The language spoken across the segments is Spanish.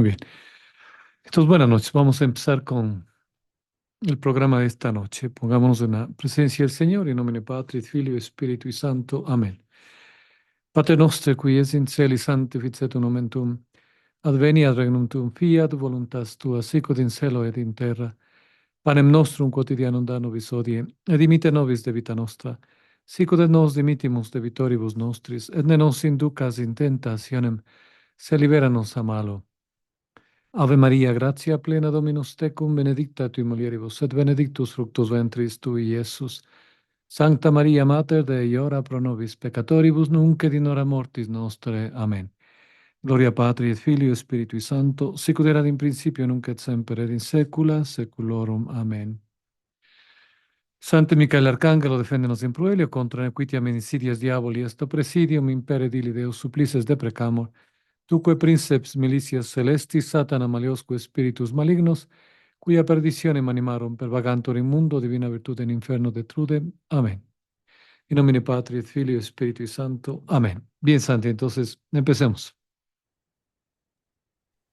bien. Entonces, buenas noches. Vamos a empezar con el programa de esta noche. Pongámonos en la presencia del Señor, in nomine Patris, Filio, Spiritu Santo. Amén. Pater noster, qui es in celis sanctificetur nomen tuum, adveniat regnum tuum, fiat voluntas tua, sicut in cielo et in terra. Panem nostrum quotidianum da nobis hodie, et dimite nobis debita nostra, sicut et nos dimittimus debitoribus nostris, et ne nos inducas in tentationem, se libera nos a malo. Ave Maria, gratia plena Dominus tecum, benedicta tui mulieribus, et benedictus fructus ventris tui, Iesus. Sancta Maria, Mater Dei, ora pro nobis peccatoribus, nunc et in hora mortis nostre. Amen. Gloria Patri et Filio et Spiritui Sancto, sicut erat in principio, nunc et semper, et in saecula saeculorum. Amen. Sancte Michael Arcangelo, defende-nos in proelio, contra nequitiam in insidias diaboli, est presidium impere dili Deus supplices deprecamur, tuque princeps militias celestis, Satana maliosque spiritus malignos, cuia perditionem animarum per vagantur in mundo, divina virtute in inferno detrude. Amén. In nomine Patri et Filio et Spiritui Santo. Amén. Bien, Santi, entonces empecemos.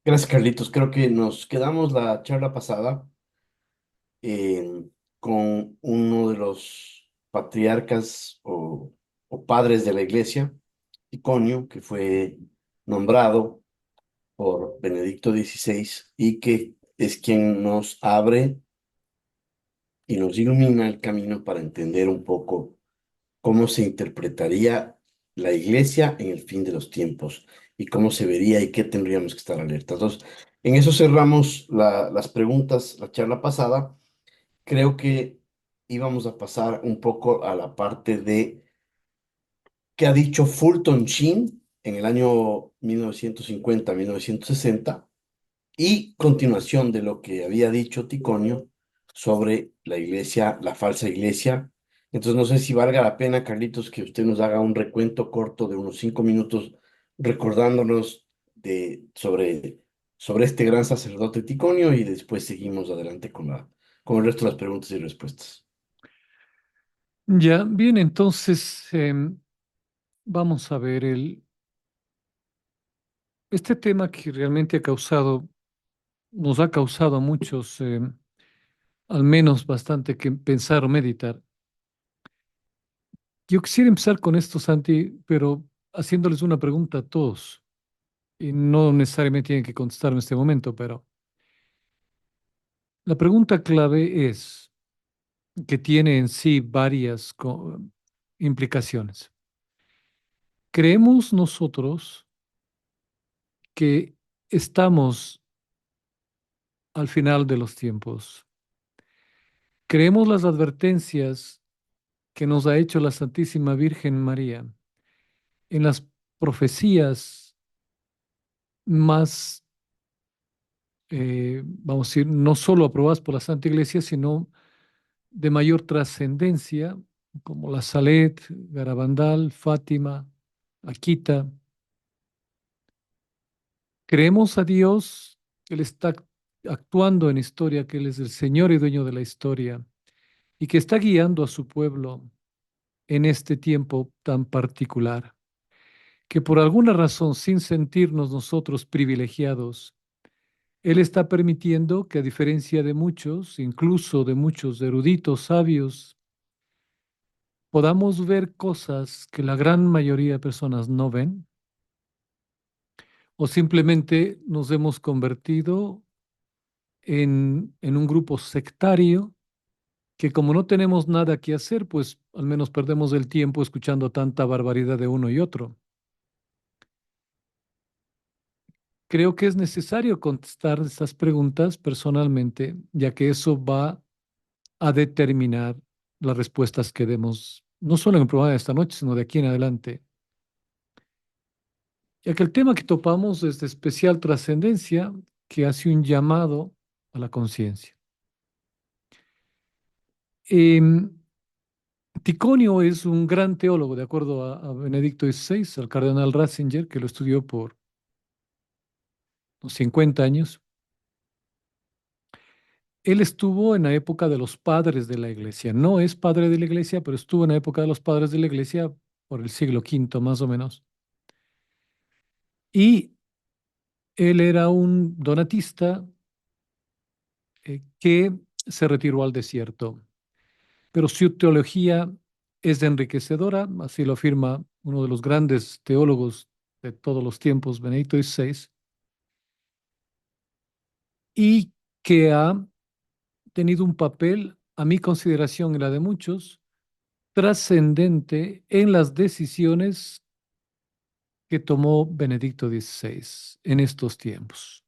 Gracias, Carlitos. Creo que nos quedamos la charla pasada eh, con uno de los patriarcas o padres de la iglesia, Iconio, que fue nombrado por Benedicto XVI y que es quien nos abre y nos ilumina el camino para entender un poco cómo se interpretaría la iglesia en el fin de los tiempos y cómo se vería y qué tendríamos que estar alertas. Entonces, en eso cerramos las preguntas, la charla pasada. Creo que íbamos a pasar un poco a la parte de qué ha dicho Fulton Sheen en el año 1950-1960 y continuación de lo que había dicho Ticonio sobre la iglesia, la falsa iglesia. Entonces, no sé si valga la pena, Carlitos, que usted nos haga un recuento corto de unos 5 minutos recordándonos sobre este gran sacerdote Ticonio y después seguimos adelante con el resto de las preguntas y respuestas. Ya, bien, entonces vamos a ver este tema que realmente nos ha causado a muchos, al menos bastante que pensar o meditar. Yo quisiera empezar con esto, Santi, pero haciéndoles una pregunta a todos, y no necesariamente tienen que contestar en este momento, pero la pregunta clave es, que tiene en sí varias implicaciones. ¿Creemos nosotros que estamos al final de los tiempos? ¿Creemos las advertencias que nos ha hecho la Santísima Virgen María en las profecías más, vamos a decir, no solo aprobadas por la Santa Iglesia, sino de mayor trascendencia, como la Salet, Garabandal, Fátima, Akita? Creemos a Dios, que Él está actuando en historia, que Él es el Señor y dueño de la historia, y que está guiando a su pueblo en este tiempo tan particular, que por alguna razón, sin sentirnos nosotros privilegiados, Él está permitiendo que, a diferencia de muchos, incluso de muchos eruditos sabios, podamos ver cosas que la gran mayoría de personas no ven, o simplemente nos hemos convertido en un grupo sectario que, como no tenemos nada que hacer, pues al menos perdemos el tiempo escuchando tanta barbaridad de uno y otro. Creo que es necesario contestar estas preguntas personalmente, ya que eso va a determinar las respuestas que demos, no solo en el programa de esta noche, sino de aquí en adelante. Ya que el tema que topamos es de especial trascendencia, que hace un llamado a la conciencia. Em, Ticonio es un gran teólogo, de acuerdo a Benedicto XVI, al cardenal Ratzinger, que lo estudió por unos 50 años. Él estuvo en la época de los padres de la iglesia. No es padre de la iglesia, pero estuvo en la época de los padres de la iglesia por el siglo V más o menos. Y Él era un donatista que se retiró al desierto, pero su teología es enriquecedora, así lo afirma uno de los grandes teólogos de todos los tiempos, Benedicto XVI, y que ha tenido un papel, a mi consideración y la de muchos, trascendente en las decisiones que tomó Benedicto XVI en estos tiempos.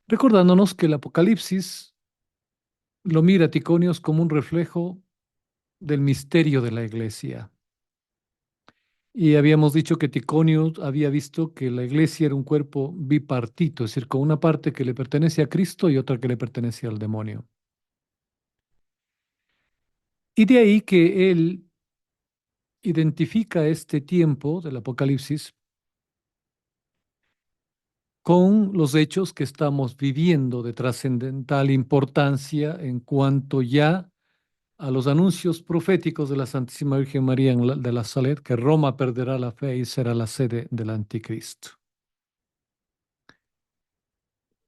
Recordándonos que el Apocalipsis lo mira a Ticonios como un reflejo del misterio de la iglesia. Y habíamos dicho que Ticonio había visto que la iglesia era un cuerpo bipartito, es decir, con una parte que le pertenece a Cristo y otra que le pertenece al demonio. Y de ahí que él identifica este tiempo del Apocalipsis con los hechos que estamos viviendo de trascendental importancia en cuanto ya a los anuncios proféticos de la Santísima Virgen María de la Salet, que Roma perderá la fe y será la sede del anticristo.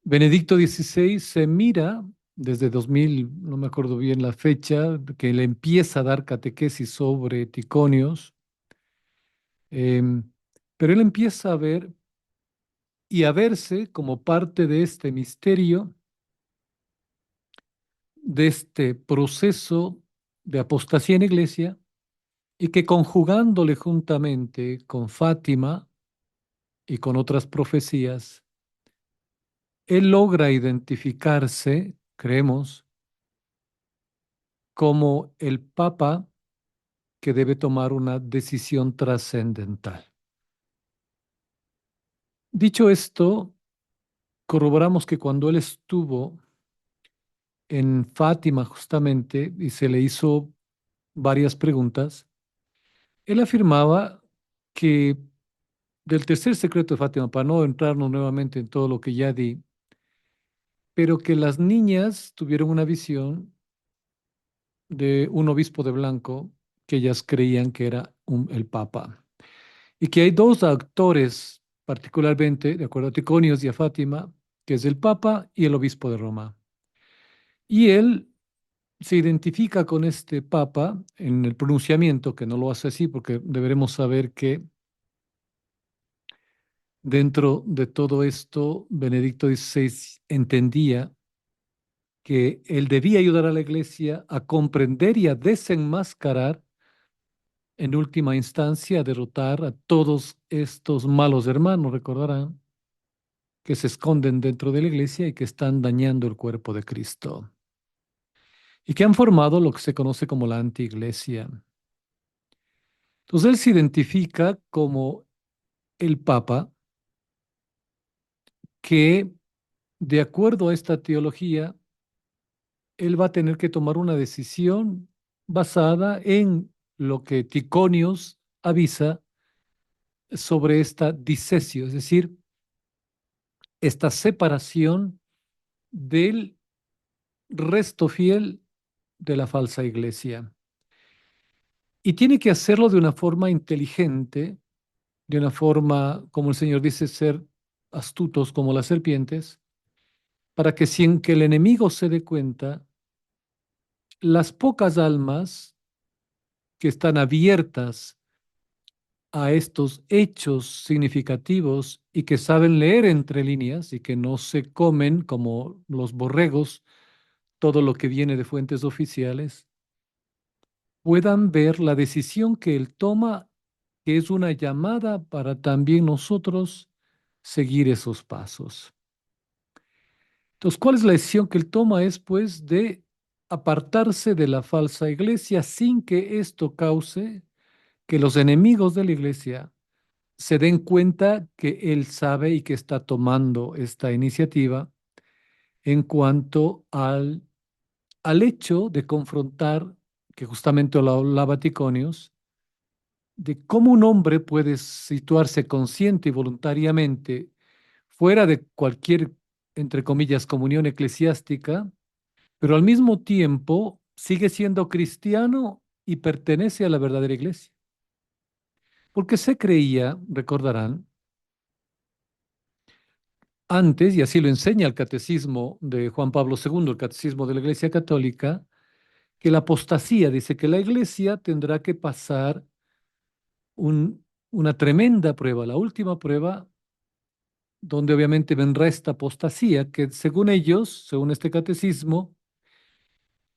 Benedicto XVI se mira desde 2000, no me acuerdo bien la fecha, que le empieza a dar catequesis sobre Ticonios, pero él empieza a ver y a verse como parte de este misterio, de este proceso de apostasía en iglesia, y que conjugándole juntamente con Fátima y con otras profecías, él logra identificarse, creemos, como el Papa que debe tomar una decisión trascendental. Dicho esto, corroboramos que cuando él estuvo en Fátima justamente y se le hizo varias preguntas, él afirmaba que del tercer secreto de Fátima, para no entrarnos nuevamente en todo lo que ya di, pero que las niñas tuvieron una visión de un obispo de blanco que ellas creían que era el Papa. Y que hay dos actores, particularmente, de acuerdo a Ticonios y a Fátima, que es el Papa y el obispo de Roma. Y él se identifica con este Papa en el pronunciamiento, que no lo hace así, porque deberemos saber que dentro de todo esto, Benedicto XVI entendía que él debía ayudar a la iglesia a comprender y a desenmascarar, en última instancia, a derrotar a todos estos malos hermanos, recordarán, que se esconden dentro de la iglesia y que están dañando el cuerpo de Cristo y que han formado lo que se conoce como la antiiglesia. Entonces él se identifica como el Papa que, de acuerdo a esta teología, él va a tener que tomar una decisión basada en lo que Ticonios avisa sobre esta disesio, es decir, esta separación del resto fiel de la falsa iglesia. Y tiene que hacerlo de una forma inteligente, de una forma, como el Señor dice, ser astutos como las serpientes, para que sin que el enemigo se dé cuenta, las pocas almas que están abiertas a estos hechos significativos y que saben leer entre líneas y que no se comen como los borregos todo lo que viene de fuentes oficiales, puedan ver la decisión que él toma, que es una llamada para también nosotros seguir esos pasos. Entonces, ¿cuál es la decisión que él toma? Es pues de apartarse de la falsa iglesia sin que esto cause que los enemigos de la iglesia se den cuenta que él sabe y que está tomando esta iniciativa en cuanto al hecho de confrontar, que justamente lo hablaba Ticonius, de cómo un hombre puede situarse consciente y voluntariamente fuera de cualquier, entre comillas, comunión eclesiástica, pero al mismo tiempo sigue siendo cristiano y pertenece a la verdadera iglesia. Porque se creía, recordarán, antes, y así lo enseña el catecismo de Juan Pablo II, el catecismo de la Iglesia Católica, que la apostasía dice que la Iglesia tendrá que pasar una tremenda prueba, la última prueba, donde obviamente vendrá esta apostasía, que según ellos, según este catecismo,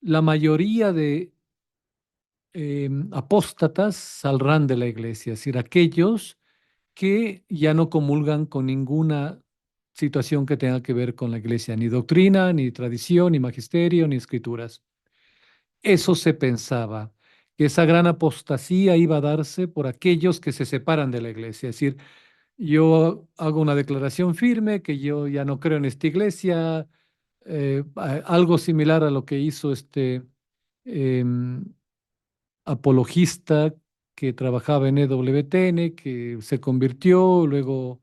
la mayoría de apóstatas saldrán de la iglesia, es decir, aquellos que ya no comulgan con ninguna situación que tenga que ver con la iglesia, ni doctrina, ni tradición, ni magisterio, ni escrituras. Eso se pensaba, que esa gran apostasía iba a darse por aquellos que se separan de la iglesia, es decir, yo hago una declaración firme que yo ya no creo en esta iglesia, algo similar a lo que hizo este em, apologista que trabajaba en EWTN, que se convirtió, luego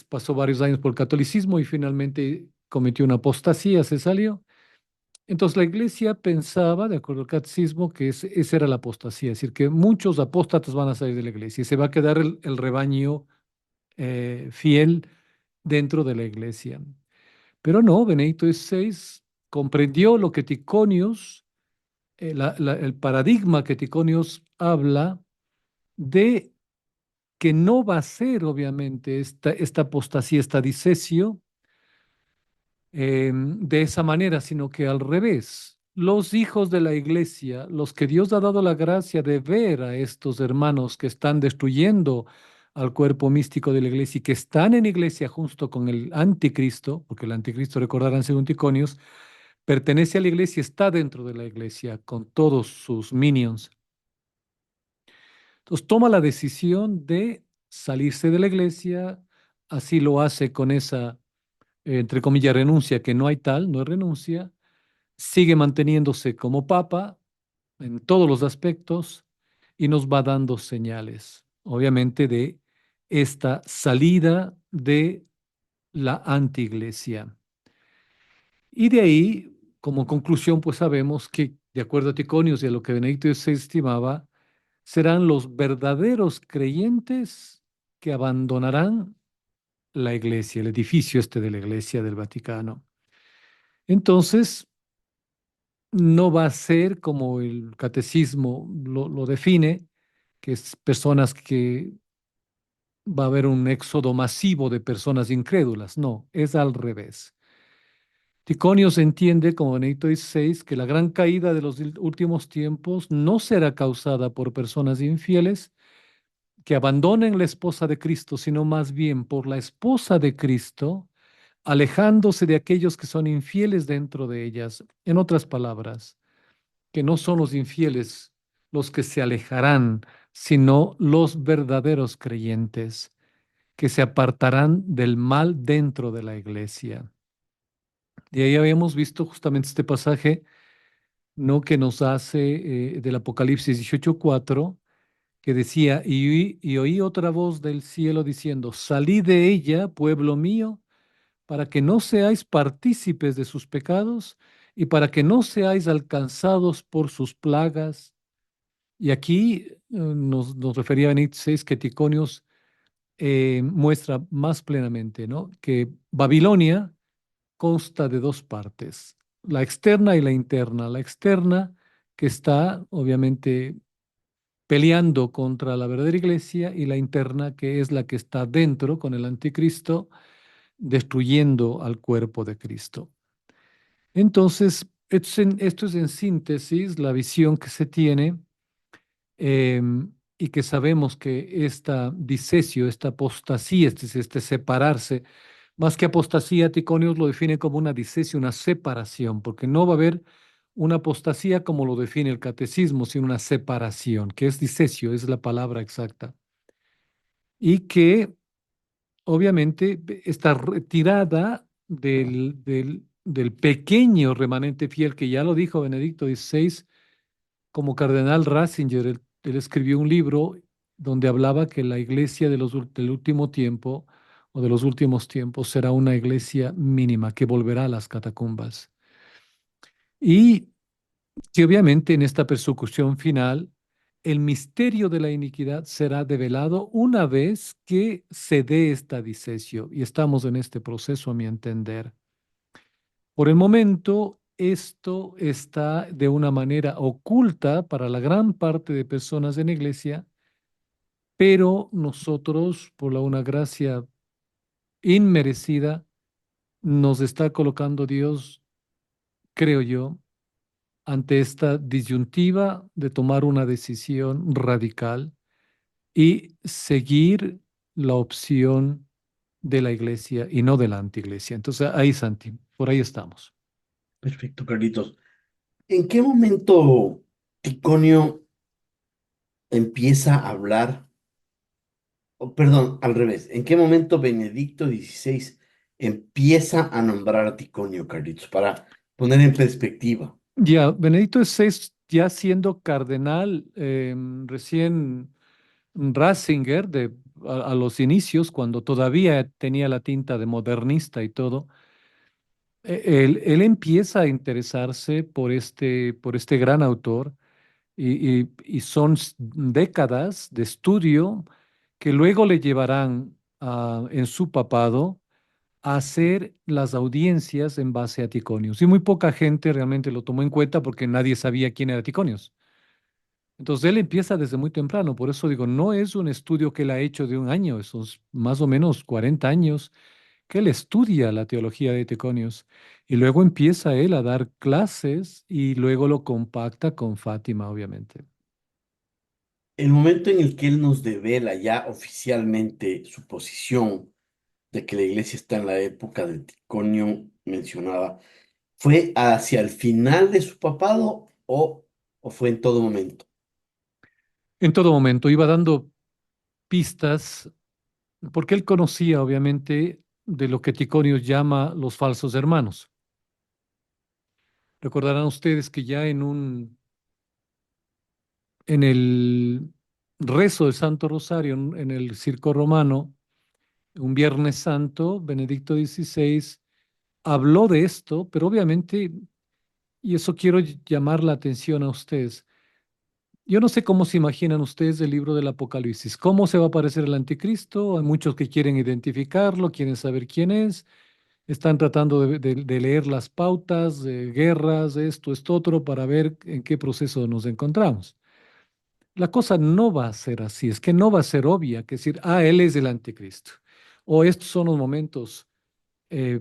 pasó varios años por el catolicismo y finalmente cometió una apostasía, se salió. Entonces la iglesia pensaba, de acuerdo al catecismo, que esa era la apostasía, es decir, que muchos apóstatas van a salir de la iglesia y se va a quedar el rebaño fiel dentro de la iglesia. Pero no, Benedicto XVI comprendió lo que Ticonius, el paradigma que Ticonius habla de que no va a ser obviamente esta apostasía, esta disesio, de esa manera, sino que al revés. Los hijos de la iglesia, los que Dios ha dado la gracia de ver a estos hermanos que están destruyendo al cuerpo místico de la iglesia y que están en iglesia justo con el anticristo, porque el anticristo, recordarán según Ticonius, pertenece a la iglesia, está dentro de la iglesia con todos sus minions. Entonces toma la decisión de salirse de la iglesia, así lo hace con esa, entre comillas, renuncia, que no hay tal, no es renuncia, sigue manteniéndose como papa en todos los aspectos y nos va dando señales, obviamente, de esta salida de la antiiglesia. Y de ahí, como conclusión, pues sabemos que, de acuerdo a Ticonius y a lo que Benedicto se estimaba, serán los verdaderos creyentes que abandonarán la iglesia, el edificio este de la iglesia del Vaticano. Entonces, no va a ser como el catecismo lo define, que es personas que va a haber un éxodo masivo de personas incrédulas. No, es al revés. Ticonios entiende, como Benedicto XVI, que la gran caída de los últimos tiempos no será causada por personas infieles que abandonen la esposa de Cristo, sino más bien por la esposa de Cristo, alejándose de aquellos que son infieles dentro de ellas. En otras palabras, que no son los infieles los que se alejarán, sino los verdaderos creyentes que se apartarán del mal dentro de la iglesia. Y ahí habíamos visto justamente este pasaje, ¿no? Que nos hace del Apocalipsis 18:4, que decía, y oí otra voz del cielo diciendo, salid de ella, pueblo mío, para que no seáis partícipes de sus pecados y para que no seáis alcanzados por sus plagas. Y aquí nos refería a Benito XVI que Ticonius muestra más plenamente, ¿no? Que Babilonia consta de dos partes, la externa y la interna. La externa que está obviamente peleando contra la verdadera iglesia y la interna que es la que está dentro con el anticristo, destruyendo al cuerpo de Cristo. Entonces, esto es en síntesis la visión que se tiene y que sabemos que esta disesio, esta apostasía, este separarse, más que apostasía, Ticonius lo define como una disesio, una separación, porque no va a haber una apostasía como lo define el catecismo, sino una separación, que es disesio, es la palabra exacta. Y que obviamente esta retirada del pequeño remanente fiel, que ya lo dijo Benedicto XVI, como cardenal Ratzinger, él escribió un libro donde hablaba que la iglesia del último tiempo o de los últimos tiempos será una iglesia mínima que volverá a las catacumbas. Y que obviamente en esta persecución final el misterio de la iniquidad será develado una vez que se dé esta disesio. Y estamos en este proceso, a mi entender. Por el momento, esto está de una manera oculta para la gran parte de personas en la iglesia, pero nosotros, por una gracia inmerecida, nos está colocando Dios, creo yo, ante esta disyuntiva de tomar una decisión radical y seguir la opción de la iglesia y no de la antiglesia. Entonces, ahí, Santi, por ahí estamos. Perfecto, Carlitos. ¿En qué momento Ticonio empieza a hablar? Perdón, al revés. ¿En qué momento Benedicto XVI empieza a nombrar a Ticonio, Carlitos? Para poner en perspectiva. Ya, Benedicto XVI, ya siendo cardenal, recién Ratzinger, a los inicios, cuando todavía tenía la tinta de modernista y todo, él empieza a interesarse por este gran autor y son décadas de estudio que luego le llevarán en su papado a hacer las audiencias en base a Ticonius. Y muy poca gente realmente lo tomó en cuenta porque nadie sabía quién era Ticonius. Entonces él empieza desde muy temprano, por eso digo, no es un estudio que él ha hecho de un año, esos más o menos 40 años que él estudia la teología de Ticonius y luego empieza él a dar clases y luego lo compacta con Fátima, obviamente. El momento en el que él nos devela ya oficialmente su posición de que la iglesia está en la época de Ticonio mencionada, ¿fue hacia el final de su papado o fue en todo momento? En todo momento iba dando pistas porque él conocía, obviamente, de lo que Ticonius llama los falsos hermanos. Recordarán ustedes que ya en el rezo del Santo Rosario, en el Circo Romano, un Viernes Santo, Benedicto XVI habló de esto, pero obviamente, y eso quiero llamar la atención a ustedes. Yo no sé cómo se imaginan ustedes el libro del Apocalipsis, cómo se va a aparecer el anticristo. Hay muchos que quieren identificarlo, quieren saber quién es. Están tratando de leer las pautas, de guerras, esto otro, para ver en qué proceso nos encontramos. La cosa no va a ser así, es que no va a ser obvia, que decir, él es el anticristo, o estos son los momentos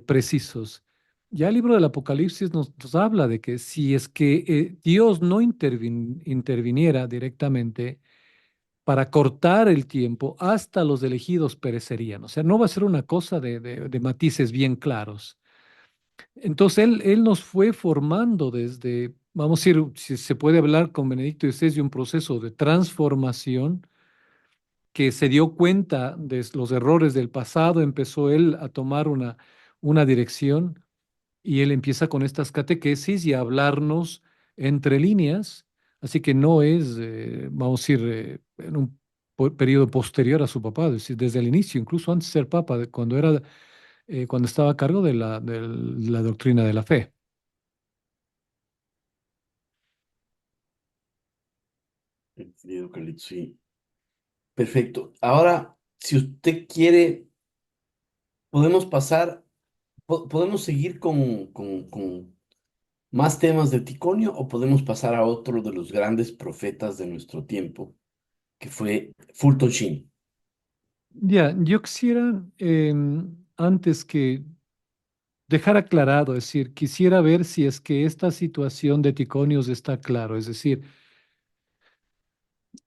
precisos. Ya el libro del Apocalipsis nos habla de que si es que Dios no interviniera directamente para cortar el tiempo, hasta los elegidos perecerían. O sea, no va a ser una cosa de matices bien claros. Entonces él nos fue formando desde, vamos a decir, si se puede hablar con Benedicto XVI de un proceso de transformación que se dio cuenta de los errores del pasado, empezó él a tomar una dirección y él empieza con estas catequesis y a hablarnos entre líneas, así que no es, vamos a decir, en un periodo posterior a su papado, es decir, desde el inicio, incluso antes de ser papa, cuando estaba a cargo de la doctrina de la fe. Querido Carlitos, sí. Perfecto. Ahora, si usted quiere, podemos pasar, podemos seguir con más temas de Ticonio o podemos pasar a otro de los grandes profetas de nuestro tiempo, que fue Fulton Sheen. Ya, yo quisiera, antes que dejar aclarado, es decir, quisiera ver si es que esta situación de Ticonius está claro, es decir,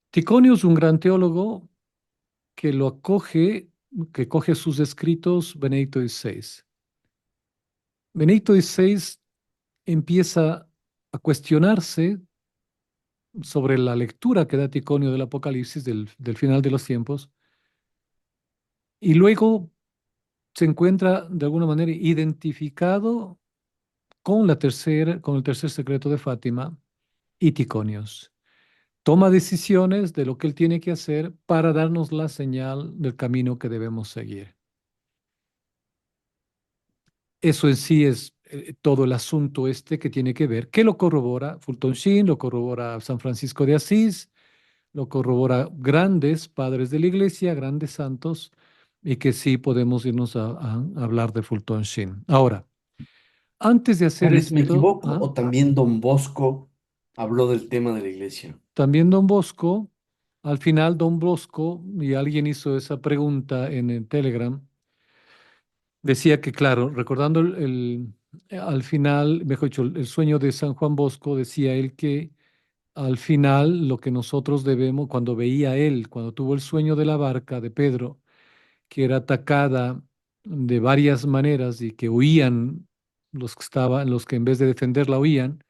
Ticonius, un gran teólogo que lo acoge, que coge sus escritos Benedicto XVI. Benedicto XVI empieza a cuestionarse sobre la lectura que da Ticonio del Apocalipsis, del final de los tiempos, y luego se encuentra de alguna manera identificado con el tercer secreto de Fátima y Ticonios. Toma decisiones de lo que él tiene que hacer para darnos la señal del camino que debemos seguir. Eso en sí es todo el asunto este que tiene que ver, que lo corrobora Fulton Sheen, lo corrobora San Francisco de Asís, lo corrobora grandes padres de la iglesia, grandes santos, y que sí podemos irnos a hablar de Fulton Sheen. Ahora, antes de hacer Carlos, ¿me esto, equivoco o también Don Bosco habló del tema de la iglesia? también Don Bosco, al final Don Bosco, y alguien hizo esa pregunta en el Telegram, decía que, claro, recordando al final, mejor dicho, el sueño de San Juan Bosco, decía él que al final lo que nosotros debemos, cuando veía él, cuando tuvo el sueño de la barca de Pedro, que era atacada de varias maneras y que huían los que en vez de defenderla huían,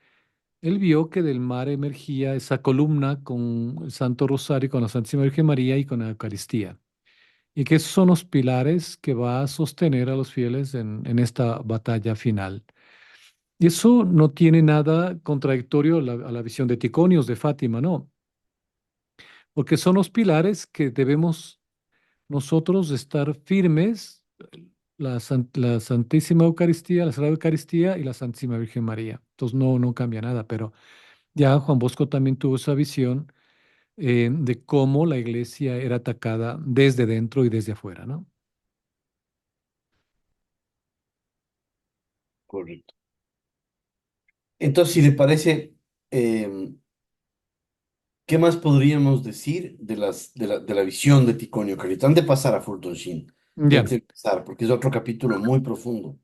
él vio que del mar emergía esa columna con el Santo Rosario, con la Santísima Virgen María y con la Eucaristía. Y que esos son los pilares que va a sostener a los fieles en esta batalla final. Y eso no tiene nada contradictorio a la visión de Ticonios de Fátima, no, porque son los pilares que debemos nosotros estar firmes, la Santísima Eucaristía, la Sagrada Eucaristía y la Santísima Virgen María. Entonces no cambia nada, pero ya Juan Bosco también tuvo esa visión de cómo la iglesia era atacada desde dentro y desde afuera, ¿no? Correcto. Entonces, si le parece, ¿qué más podríamos decir de la visión de Ticonio Carito? Antes de pasar a Fulton Sheen y Ya, antes de empezar, porque es otro capítulo muy profundo.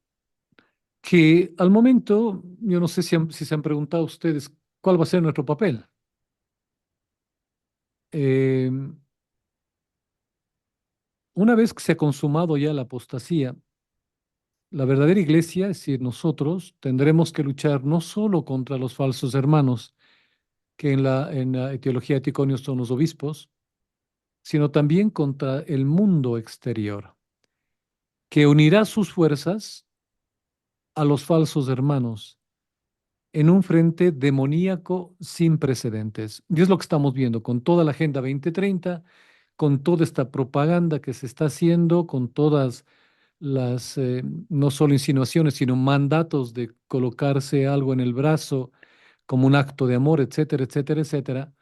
que al momento, yo no sé si se han preguntado ustedes cuál va a ser nuestro papel. Eh, una vez que se ha consumado ya la apostasía, la verdadera iglesia, es decir, nosotros tendremos que luchar no solo contra los falsos hermanos, que en la etiología de Ticonios son los obispos, sino también contra el mundo exterior, que unirá sus fuerzas a los falsos hermanos en un frente demoníaco sin precedentes. Y es lo que estamos viendo con toda la Agenda 2030, con toda esta propaganda que se está haciendo, con todas las, no solo insinuaciones, sino mandatos de colocarse algo en el brazo como un acto de amor, etcétera, etcétera, etcétera.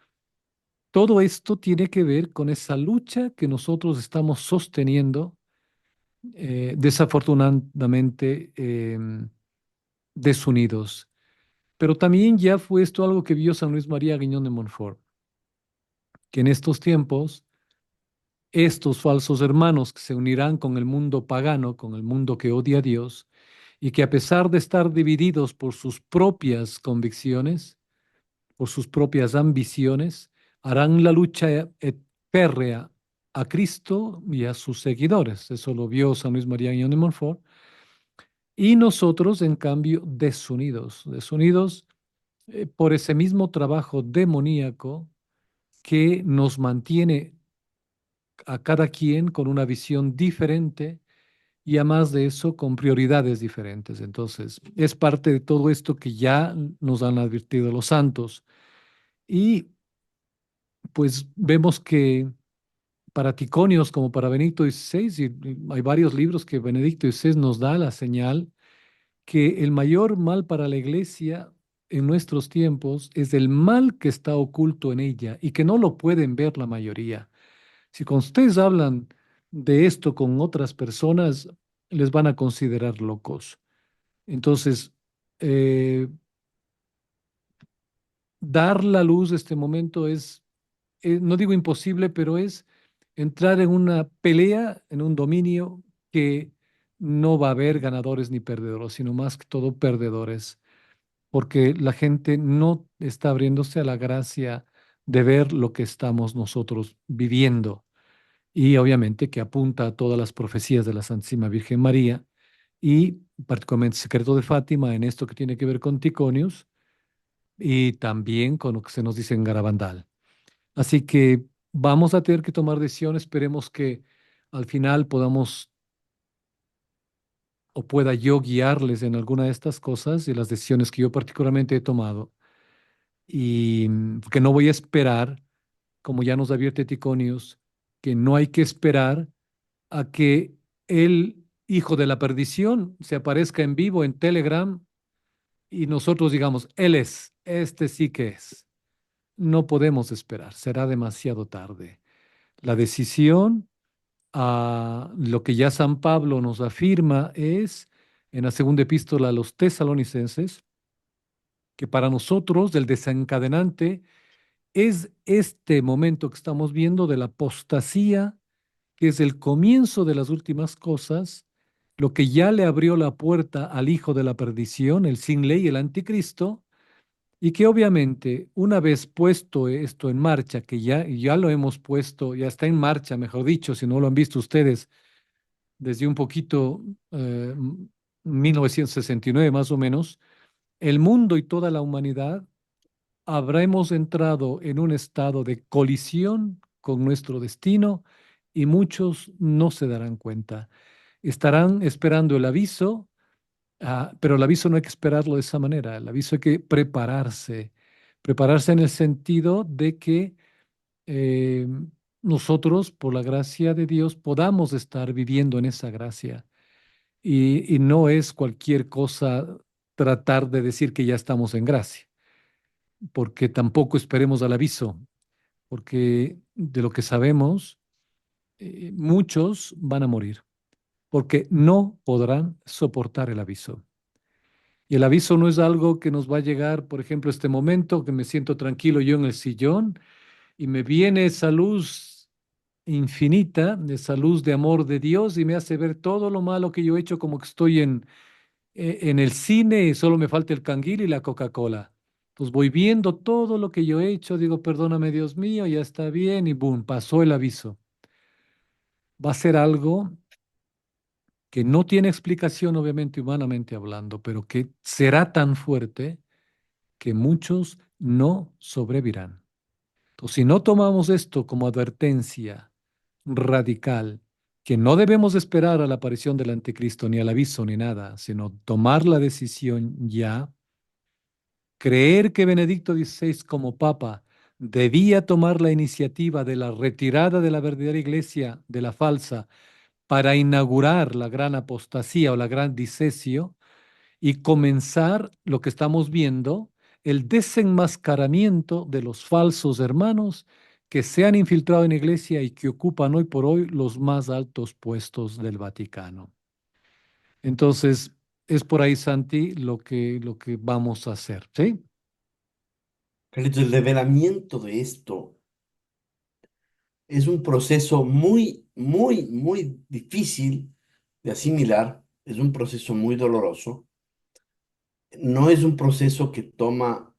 Todo esto tiene que ver con esa lucha que nosotros estamos sosteniendo, desafortunadamente desunidos. Pero también ya fue esto algo que vio San Luis María Guiñón de Montfort, que en estos tiempos estos falsos hermanos que se unirán con el mundo pagano, con el mundo que odia a Dios, y que a pesar de estar divididos por sus propias convicciones, por sus propias ambiciones, harán la lucha férrea a Cristo y a sus seguidores. Eso lo vio San Luis María Guiñón de Montfort. Y nosotros, en cambio, desunidos por ese mismo trabajo demoníaco que nos mantiene a cada quien con una visión diferente y además de eso con prioridades diferentes. Entonces, es parte de todo esto que ya nos han advertido los santos. Y pues vemos que para Ticonios como para Benedicto XVI, y hay varios libros que Benedicto XVI nos da la señal que el mayor mal para la iglesia en nuestros tiempos es el mal que está oculto en ella y que no lo pueden ver la mayoría. Si con ustedes hablan de esto con otras personas, les van a considerar locos. Entonces, eh, dar la luz de este momento es, no digo imposible, pero es entrar en una pelea, en un dominio que no va a haber ganadores ni perdedores, sino más que todo perdedores, porque la gente no está abriéndose a la gracia de ver lo que estamos nosotros viviendo. Y obviamente que apunta a todas las profecías de la Santísima Virgen María y particularmente Secreto de Fátima en esto que tiene que ver con Ticonius y también con lo que se nos dice en Garabandal. Así que vamos a tener que tomar decisiones, esperemos que al final podamos o pueda yo guiarles en alguna de estas cosas y las decisiones que yo particularmente he tomado y que no voy a esperar, como ya nos advierte Ticonius, que no hay que esperar a que el hijo de la perdición se aparezca en vivo en Telegram y nosotros digamos, él es, este sí que es. no podemos esperar, será demasiado tarde. La decisión, lo que ya San Pablo nos afirma es en la segunda epístola a los tesalonicenses, que para nosotros el desencadenante es este momento que estamos viendo de la apostasía, que es el comienzo de las últimas cosas, lo que ya le abrió la puerta al hijo de la perdición, el sin ley, el anticristo, y que obviamente una vez puesto esto en marcha, que ya lo hemos puesto, ya está en marcha, mejor dicho, si no lo han visto ustedes, desde un poquito, 1969 más o menos, el mundo y toda la humanidad habremos entrado en un estado de colisión con nuestro destino y muchos no se darán cuenta. Estarán esperando el aviso, pero el aviso no hay que esperarlo de esa manera. El aviso hay que prepararse. Prepararse en el sentido de que eh, nosotros, por la gracia de Dios, podamos estar viviendo en esa gracia. Y no es cualquier cosa tratar de decir que ya estamos en gracia, porque tampoco esperemos al aviso, porque de lo que sabemos, muchos van a morir, porque no podrán soportar el aviso. Y el aviso no es algo que nos va a llegar, por ejemplo, este momento que me siento tranquilo yo en el sillón y me viene esa luz infinita, esa luz de amor de Dios y me hace ver todo lo malo que yo he hecho como que estoy en el cine y solo me falta el canguil y la Coca-Cola. Pues voy viendo todo lo que yo he hecho, digo, perdóname Dios mío, ya está bien y boom, pasó el aviso. Va a ser algo que no tiene explicación, obviamente, humanamente hablando, pero que será tan fuerte que muchos no sobrevivirán. Entonces, si no tomamos esto como advertencia radical, que no debemos esperar a la aparición del anticristo, ni al aviso, ni nada, sino tomar la decisión ya, creer que Benedicto XVI como papa debía tomar la iniciativa de la retirada de la verdadera iglesia de la falsa para inaugurar la gran apostasía o la gran disesio y comenzar lo que estamos viendo, el desenmascaramiento de los falsos hermanos que se han infiltrado en la iglesia y que ocupan hoy por hoy los más altos puestos del Vaticano. Entonces, es por ahí, Santi, lo que vamos a hacer, ¿sí? Carlitos, el develamiento de esto es un proceso muy, muy, muy difícil de asimilar, es un proceso muy doloroso, no es un proceso que toma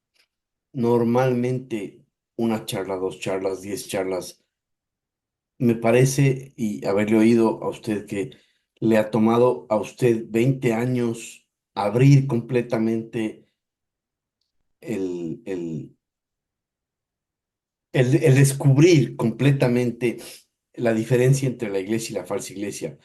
normalmente una charla, dos charlas, 10 charlas. Me parece, y haberle oído a usted que le ha tomado a usted 20 años abrir completamente el el descubrir completamente la diferencia entre la iglesia y la falsa iglesia.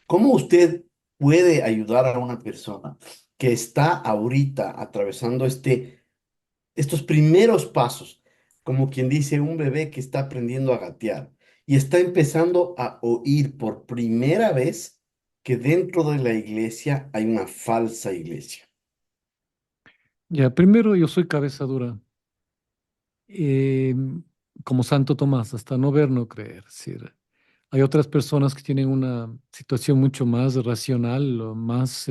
¿Cómo usted puede ayudar a una persona que está ahorita atravesando estos primeros pasos, como quien dice un bebé que está aprendiendo a gatear y está empezando a oír por primera vez que dentro de la iglesia hay una falsa iglesia? Ya, primero yo soy cabeza dura, eh, como Santo Tomás, hasta no ver, no creer. Es decir, hay otras personas que tienen una situación mucho más racional o más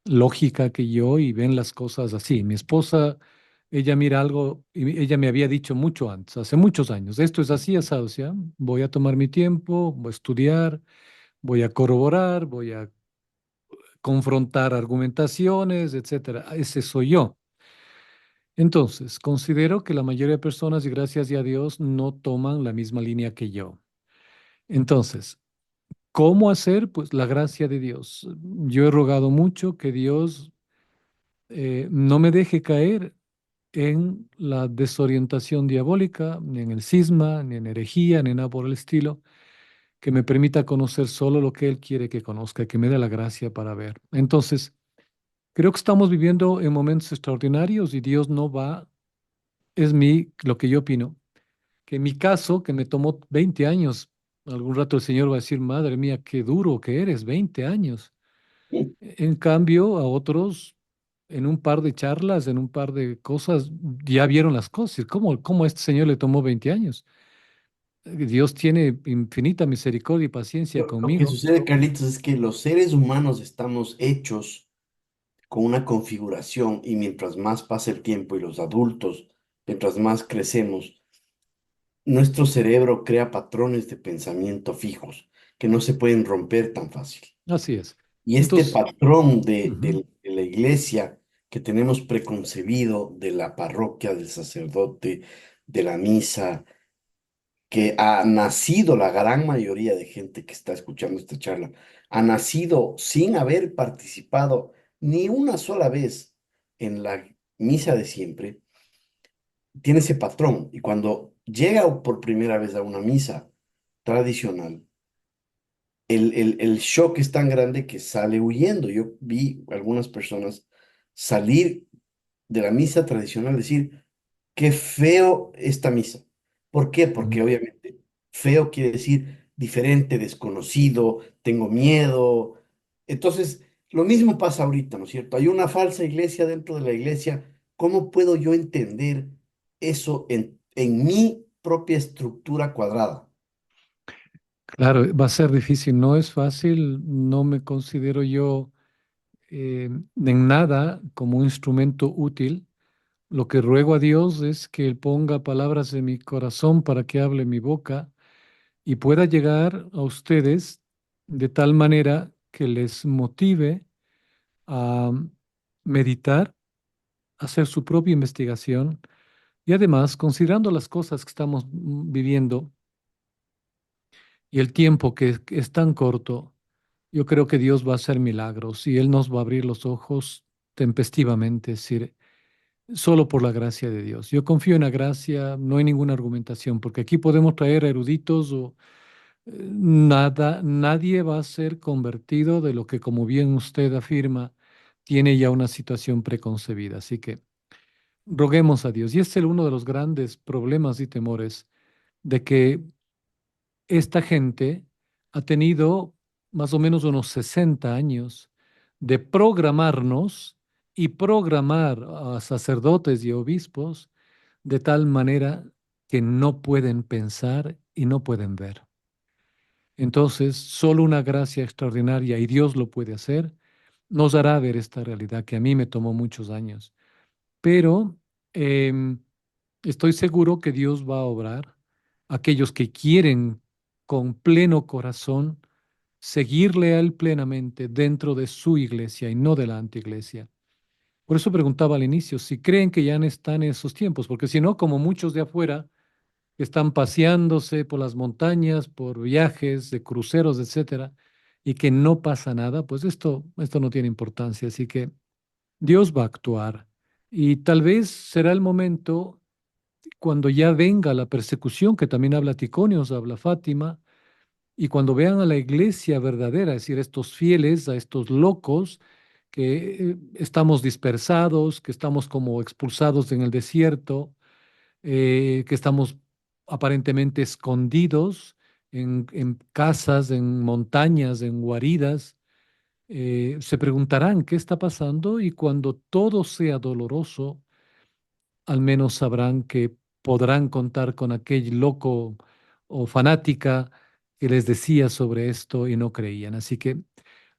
lógica que yo y ven las cosas así. Mi esposa, ella mira algo y ella me había dicho mucho antes, hace muchos años, esto es así, asado, ¿sí? Voy a tomar mi tiempo, voy a estudiar, voy a corroborar, voy a confrontar argumentaciones, etcétera. Ese soy yo. Entonces, considero que la mayoría de personas, y gracias a Dios, no toman la misma línea que yo. Entonces, ¿cómo hacer? Pues la gracia de Dios. Yo he rogado mucho que Dios no me deje caer en la desorientación diabólica, ni en el cisma, ni en herejía, ni nada por el estilo, que me permita conocer solo lo que Él quiere que conozca, que me dé la gracia para ver. Entonces, creo que estamos viviendo en momentos extraordinarios y Dios no va, lo que yo opino, que en mi caso, que me tomó 20 años, algún rato el Señor va a decir, madre mía, qué duro que eres, 20 años. En cambio, a otros, en un par de charlas, en un par de cosas, ya vieron las cosas. ¿Cómo a este señor le tomó 20 años? Dios tiene infinita misericordia y paciencia Lo que conmigo. sucede, Carlitos, es que los seres humanos estamos hechos con una configuración y mientras más pasa el tiempo y los adultos, mientras más crecemos, nuestro cerebro crea patrones de pensamiento fijos que no se pueden romper tan fácil. Así es. Y este Entonces, patrón ujú, de la iglesia que tenemos preconcebido de la parroquia, del sacerdote, de la misa, que ha nacido la gran mayoría de gente que está escuchando esta charla, ha nacido sin haber participado ni una sola vez en la misa de siempre, tiene ese patrón. Y cuando llega por primera vez a una misa tradicional, el shock es tan grande que sale huyendo. Yo vi algunas personas salir de la misa tradicional, decir, qué feo esta misa. ¿Por qué? Porque ujú. obviamente feo quiere decir diferente, desconocido, tengo miedo. Entonces, lo mismo pasa ahorita, ¿no es cierto? Hay una falsa iglesia dentro de la iglesia. ¿Cómo puedo yo entender eso en mi propia estructura cuadrada? Claro, va a ser difícil, no es fácil, no me considero yo en nada como un instrumento útil. Lo que ruego a Dios es que Él ponga palabras en mi corazón para que hable mi boca y pueda llegar a ustedes de tal manera que les motive a meditar, a hacer su propia investigación y además, considerando las cosas que estamos viviendo y el tiempo que es tan corto, yo creo que Dios va a hacer milagros y Él nos va a abrir los ojos tempestivamente, es decir, solo por la gracia de Dios. Yo confío en la gracia, no hay ninguna argumentación, porque aquí podemos traer eruditos o nada, nadie va a ser convertido de lo que, como bien usted afirma, tiene ya una situación preconcebida. Así que roguemos a Dios. Y este es uno de los grandes problemas y temores de que esta gente ha tenido más o menos unos 60 años de programarnos y programar a sacerdotes y obispos de tal manera que no pueden pensar y no pueden ver. Entonces, solo una gracia extraordinaria, y Dios lo puede hacer, nos hará ver esta realidad que a mí me tomó muchos años. Pero em, estoy seguro que Dios va a obrar. Aquellos que quieren con pleno corazón seguirle a Él plenamente dentro de su iglesia y no de la antiiglesia. Por eso preguntaba al inicio si creen que ya no están en esos tiempos, porque si no, como muchos de afuera que están paseándose por las montañas, por viajes de cruceros, etcétera, y que no pasa nada, pues esto no tiene importancia. Así que Dios va a actuar y tal vez será el momento cuando ya venga la persecución, que también habla Ticonios, habla Fátima, y cuando vean a la iglesia verdadera, es decir, estos fieles, a estos locos, que estamos dispersados, que estamos como expulsados en el desierto, que estamos aparentemente escondidos en casas, en montañas, en guaridas, se preguntarán qué está pasando y cuando todo sea doloroso, al menos sabrán que podrán contar con aquel loco o fanática que les decía sobre esto y no creían. Así que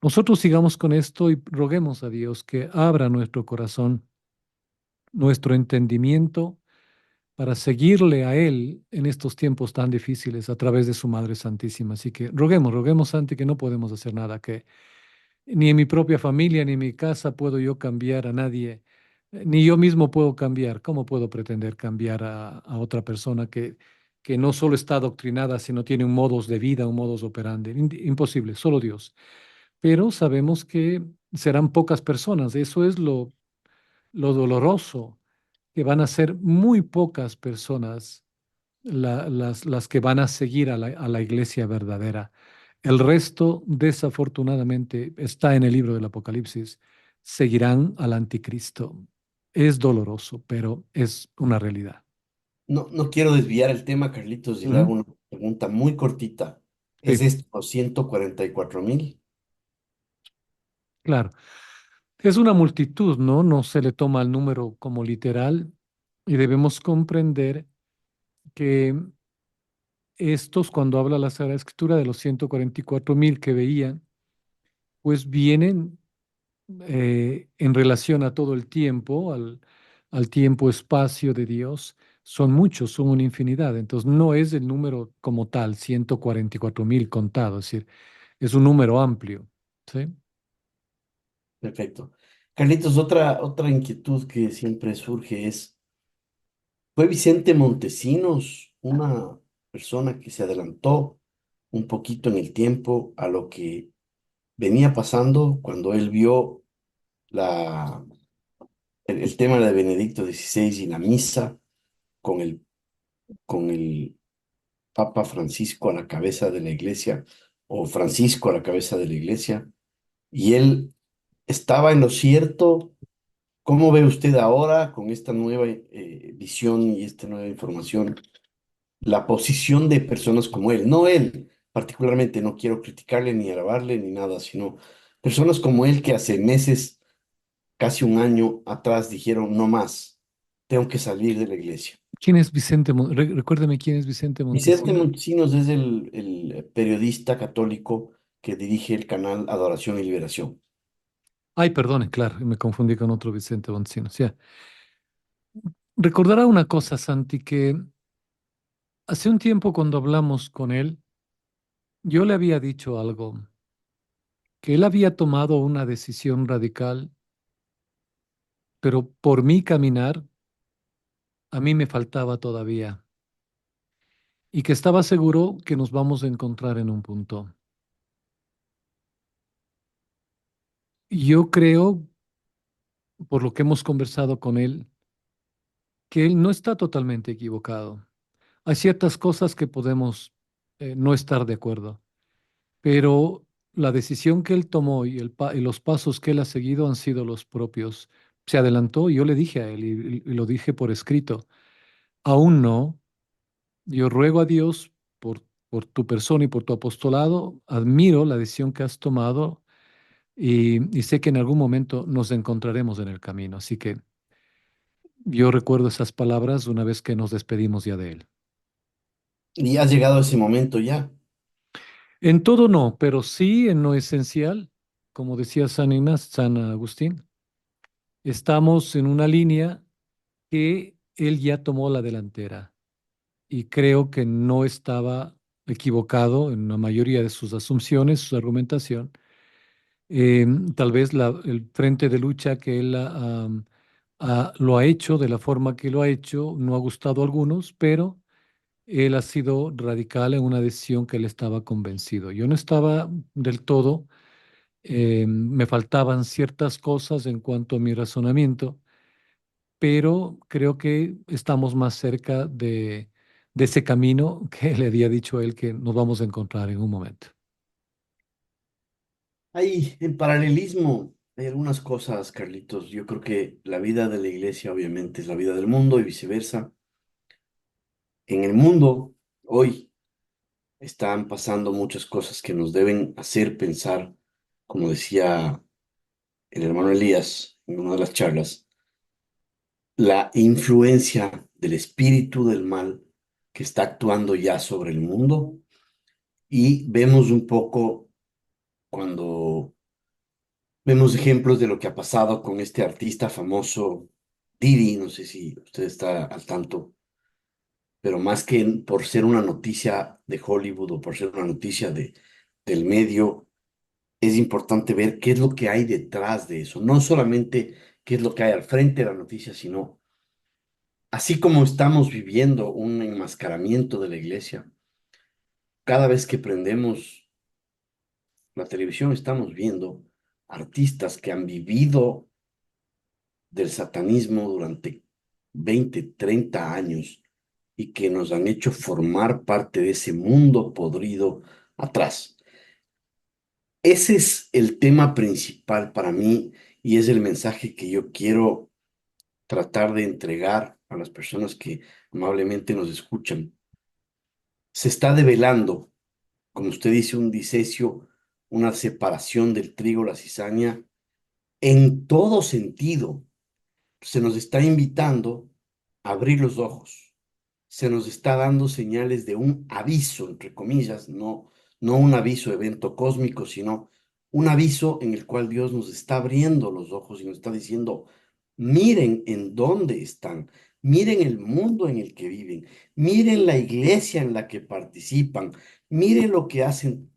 nosotros sigamos con esto y roguemos a Dios que abra nuestro corazón, nuestro entendimiento para seguirle a Él en estos tiempos tan difíciles a través de su Madre Santísima. Así que roguemos, Santi, que no podemos hacer nada, que ni en mi propia familia, ni en mi casa puedo yo cambiar a nadie, ni yo mismo puedo cambiar. ¿Cómo puedo pretender cambiar a otra persona que no solo está adoctrinada, sino tiene un modus de vida, un modus operandi? Imposible, solo Dios. Pero sabemos que serán pocas personas, eso es lo doloroso, que van a ser muy pocas personas las que van a seguir a la iglesia verdadera. El resto, desafortunadamente, está en el libro del Apocalipsis, seguirán al anticristo. Es doloroso, pero es una realidad. No, no quiero desviar el tema, Carlitos, y le hago Ujú. una pregunta muy cortita. ¿Es Sí, esto 144.000? claro. Es una multitud, ¿no? No se le toma el número como literal y debemos comprender que estos, cuando habla la Sagrada Escritura de los 144,000 que veían, pues vienen en relación a todo el tiempo, al tiempo-espacio de Dios, son muchos, son una infinidad. Entonces no es el número como tal, 144,000 contado, es decir, es un número amplio, ¿sí? Perfecto. Carlitos, otra inquietud que siempre surge es, ¿fue Vicente Montesinos una persona que se adelantó un poquito en el tiempo a lo que venía pasando cuando él vio la, el tema de Benedicto XVI y la misa con con el Papa Francisco a la cabeza de la iglesia, o Francisco a la cabeza de la iglesia, y él estaba en lo cierto? ¿Cómo ve usted ahora, con esta nueva visión y esta nueva información, la posición de personas como él? No él, particularmente, no quiero criticarle ni alabarle ni nada, sino personas como él que hace meses, casi un año atrás, dijeron, no más, tengo que salir de la iglesia. ¿Quién es Vicente? Recuérdame quién es Vicente Vicente Montesinos. Montesinos es el periodista católico que dirige el canal Adoración y Liberación. Ay, perdone, claro, me confundí con otro Vicente Montesinos. Ya. Recordará una cosa, Santi, que hace un tiempo cuando hablamos con él, yo le había dicho algo, que él había tomado una decisión radical, pero por mi caminar, a mí me faltaba todavía, y que estaba seguro que nos vamos a encontrar en un punto. Yo creo, por lo que hemos conversado con él, que él no está totalmente equivocado. Hay ciertas cosas que podemos no estar de acuerdo, pero la decisión que él tomó y, y los pasos que él ha seguido han sido los propios. Se adelantó y yo le dije a él, y lo dije por escrito, aún no, yo ruego a Dios por tu persona y por tu apostolado, admiro la decisión que has tomado y sé que en algún momento nos encontraremos en el camino. Así que yo recuerdo esas palabras una vez que nos despedimos ya de él. Y ha llegado ese momento ya. En todo no, pero sí en lo esencial, como decía San Agustín, estamos en una línea que él ya tomó la delantera y creo que no estaba equivocado en la mayoría de sus asunciones, su argumentación. Tal vez el frente de lucha que él lo ha hecho de la forma que lo ha hecho no ha gustado a algunos, pero él ha sido radical en una decisión que él estaba convencido. Yo no estaba del todo, me faltaban ciertas cosas en cuanto a mi razonamiento, pero creo que estamos más cerca de ese camino que le había dicho a él que nos vamos a encontrar en un momento. Hay en paralelismo, hay algunas cosas, Carlitos. Yo creo que la vida de la iglesia obviamente es la vida del mundo y viceversa. En el mundo hoy están pasando muchas cosas que nos deben hacer pensar, como decía el hermano Elías en una de las charlas, la influencia del espíritu del mal que está actuando ya sobre el mundo. Y vemos un poco cuando vemos ejemplos de lo que ha pasado con este artista famoso, Didi, no sé si usted está al tanto, pero más que por ser una noticia de Hollywood o por ser una noticia del medio, es importante ver qué es lo que hay detrás de eso, no solamente qué es lo que hay al frente de la noticia, sino así como estamos viviendo un enmascaramiento de la iglesia, cada vez que prendemos la televisión estamos viendo artistas que han vivido del satanismo durante 20, 30 años y que nos han hecho formar parte de ese mundo podrido atrás. Ese es el tema principal para mí y es el mensaje que yo quiero tratar de entregar a las personas que amablemente nos escuchan. Se está develando, como usted dice, un disecio, una separación del trigo, la cizaña, En todo sentido, se nos está invitando a abrir los ojos. Se nos está dando señales de un aviso, entre comillas, no un aviso de evento cósmico, sino un aviso en el cual Dios nos está abriendo los ojos y nos está diciendo, miren en dónde están, miren el mundo en el que viven, miren la iglesia en la que participan, miren lo que hacen.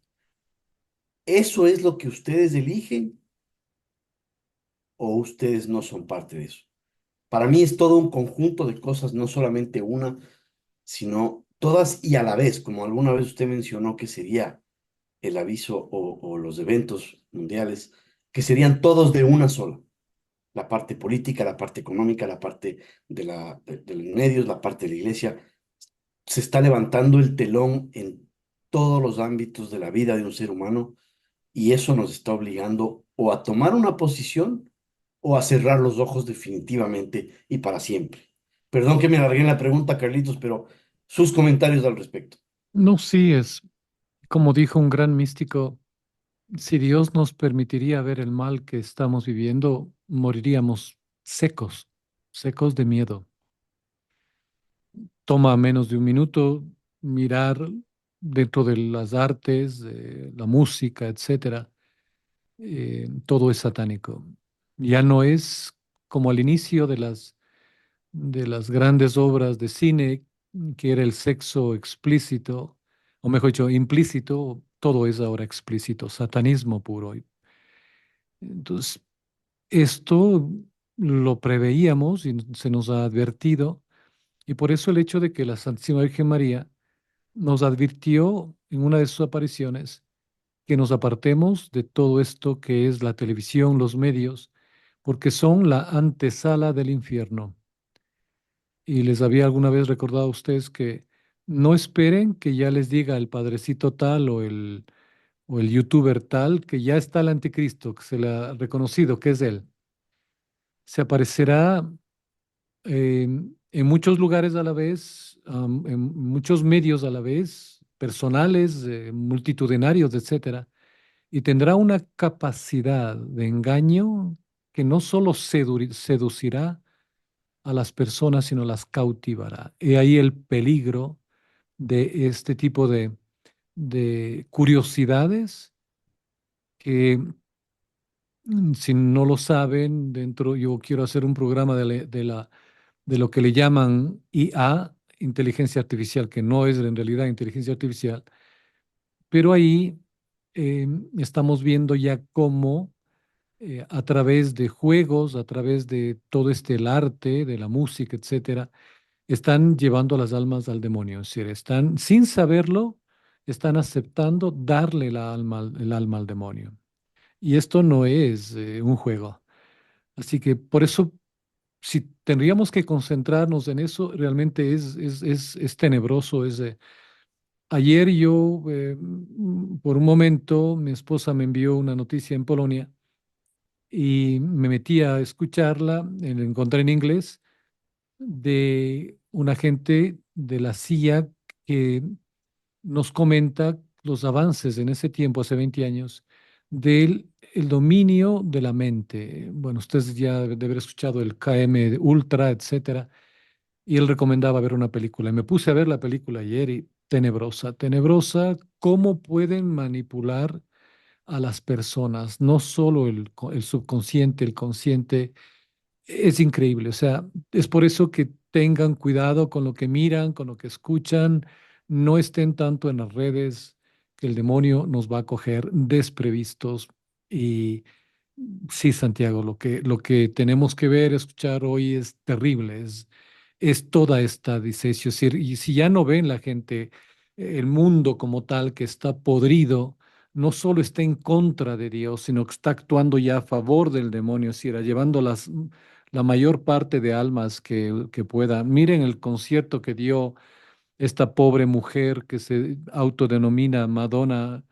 ¿Eso es lo que ustedes eligen o ustedes no son parte de eso? Para mí es todo un conjunto de cosas, no solamente una, sino todas y a la vez, como alguna vez usted mencionó que sería el aviso o los eventos mundiales, que serían todos de una sola. La parte política, la parte económica, la parte de los medios, la parte de la iglesia. Se está levantando el telón en todos los ámbitos de la vida de un ser humano y eso nos está obligando o a tomar una posición o a cerrar los ojos definitivamente y para siempre. Perdón que me alargué en la pregunta, Carlitos, pero sus comentarios al respecto. No, sí, es como dijo un gran místico, si Dios nos permitiría ver el mal que estamos viviendo, moriríamos secos, secos de miedo. Toma menos de un minuto mirar dentro de las artes, la música, etcétera. Todo es satánico. Ya no es como al inicio de las grandes obras de cine, que era el sexo explícito, o mejor dicho, implícito, todo es ahora explícito, satanismo puro. Entonces, esto lo preveíamos y se nos ha advertido, y por eso el hecho de que la Santísima Virgen María nos advirtió en una de sus apariciones que nos apartemos de todo esto que es la televisión, los medios, porque son la antesala del infierno. Y les había alguna vez recordado a ustedes que no esperen que ya les diga el padrecito tal o el youtuber tal que ya está el anticristo, que se le ha reconocido que es él. Se aparecerá en muchos lugares a la vez, en muchos medios a la vez, personales, multitudinarios, etcétera, y tendrá una capacidad de engaño que no solo seducirá a las personas, sino las cautivará. He ahí el peligro de este tipo de curiosidades que, si no lo saben, dentro, yo quiero hacer un programa de lo que le llaman IA, inteligencia artificial, que no es en realidad inteligencia artificial, pero ahí estamos viendo ya cómo a través de juegos, a través de todo el arte, de la música, etcétera, están llevando las almas al demonio. Es decir, están, sin saberlo, están aceptando darle el alma al demonio. Y esto no es un juego. Así que por eso, si tendríamos que concentrarnos en eso, realmente es tenebroso. Ayer yo, por un momento, mi esposa me envió una noticia en Polonia y me metí a escucharla, la encontré en inglés, de un agente de la CIA que nos comenta los avances en ese tiempo, hace 20 años, del el dominio de la mente. Bueno, ustedes ya deben de haber escuchado el KM Ultra, etcétera, y él recomendaba ver una película. Y me puse a ver la película ayer y tenebrosa, tenebrosa, cómo pueden manipular a las personas, no solo el subconsciente, el consciente, es increíble. O sea, es por eso que tengan cuidado con lo que miran, con lo que escuchan, no estén tanto en las redes, que el demonio nos va a coger desprevistos. Y sí, Santiago, lo que tenemos que ver, escuchar hoy es terrible, es toda esta disecio. Es decir, y si ya no ven la gente, el mundo como tal que está podrido, no solo está en contra de Dios, sino que está actuando ya a favor del demonio, es decir, llevando la mayor parte de almas que pueda. Miren el concierto que dio esta pobre mujer que se autodenomina Madonna,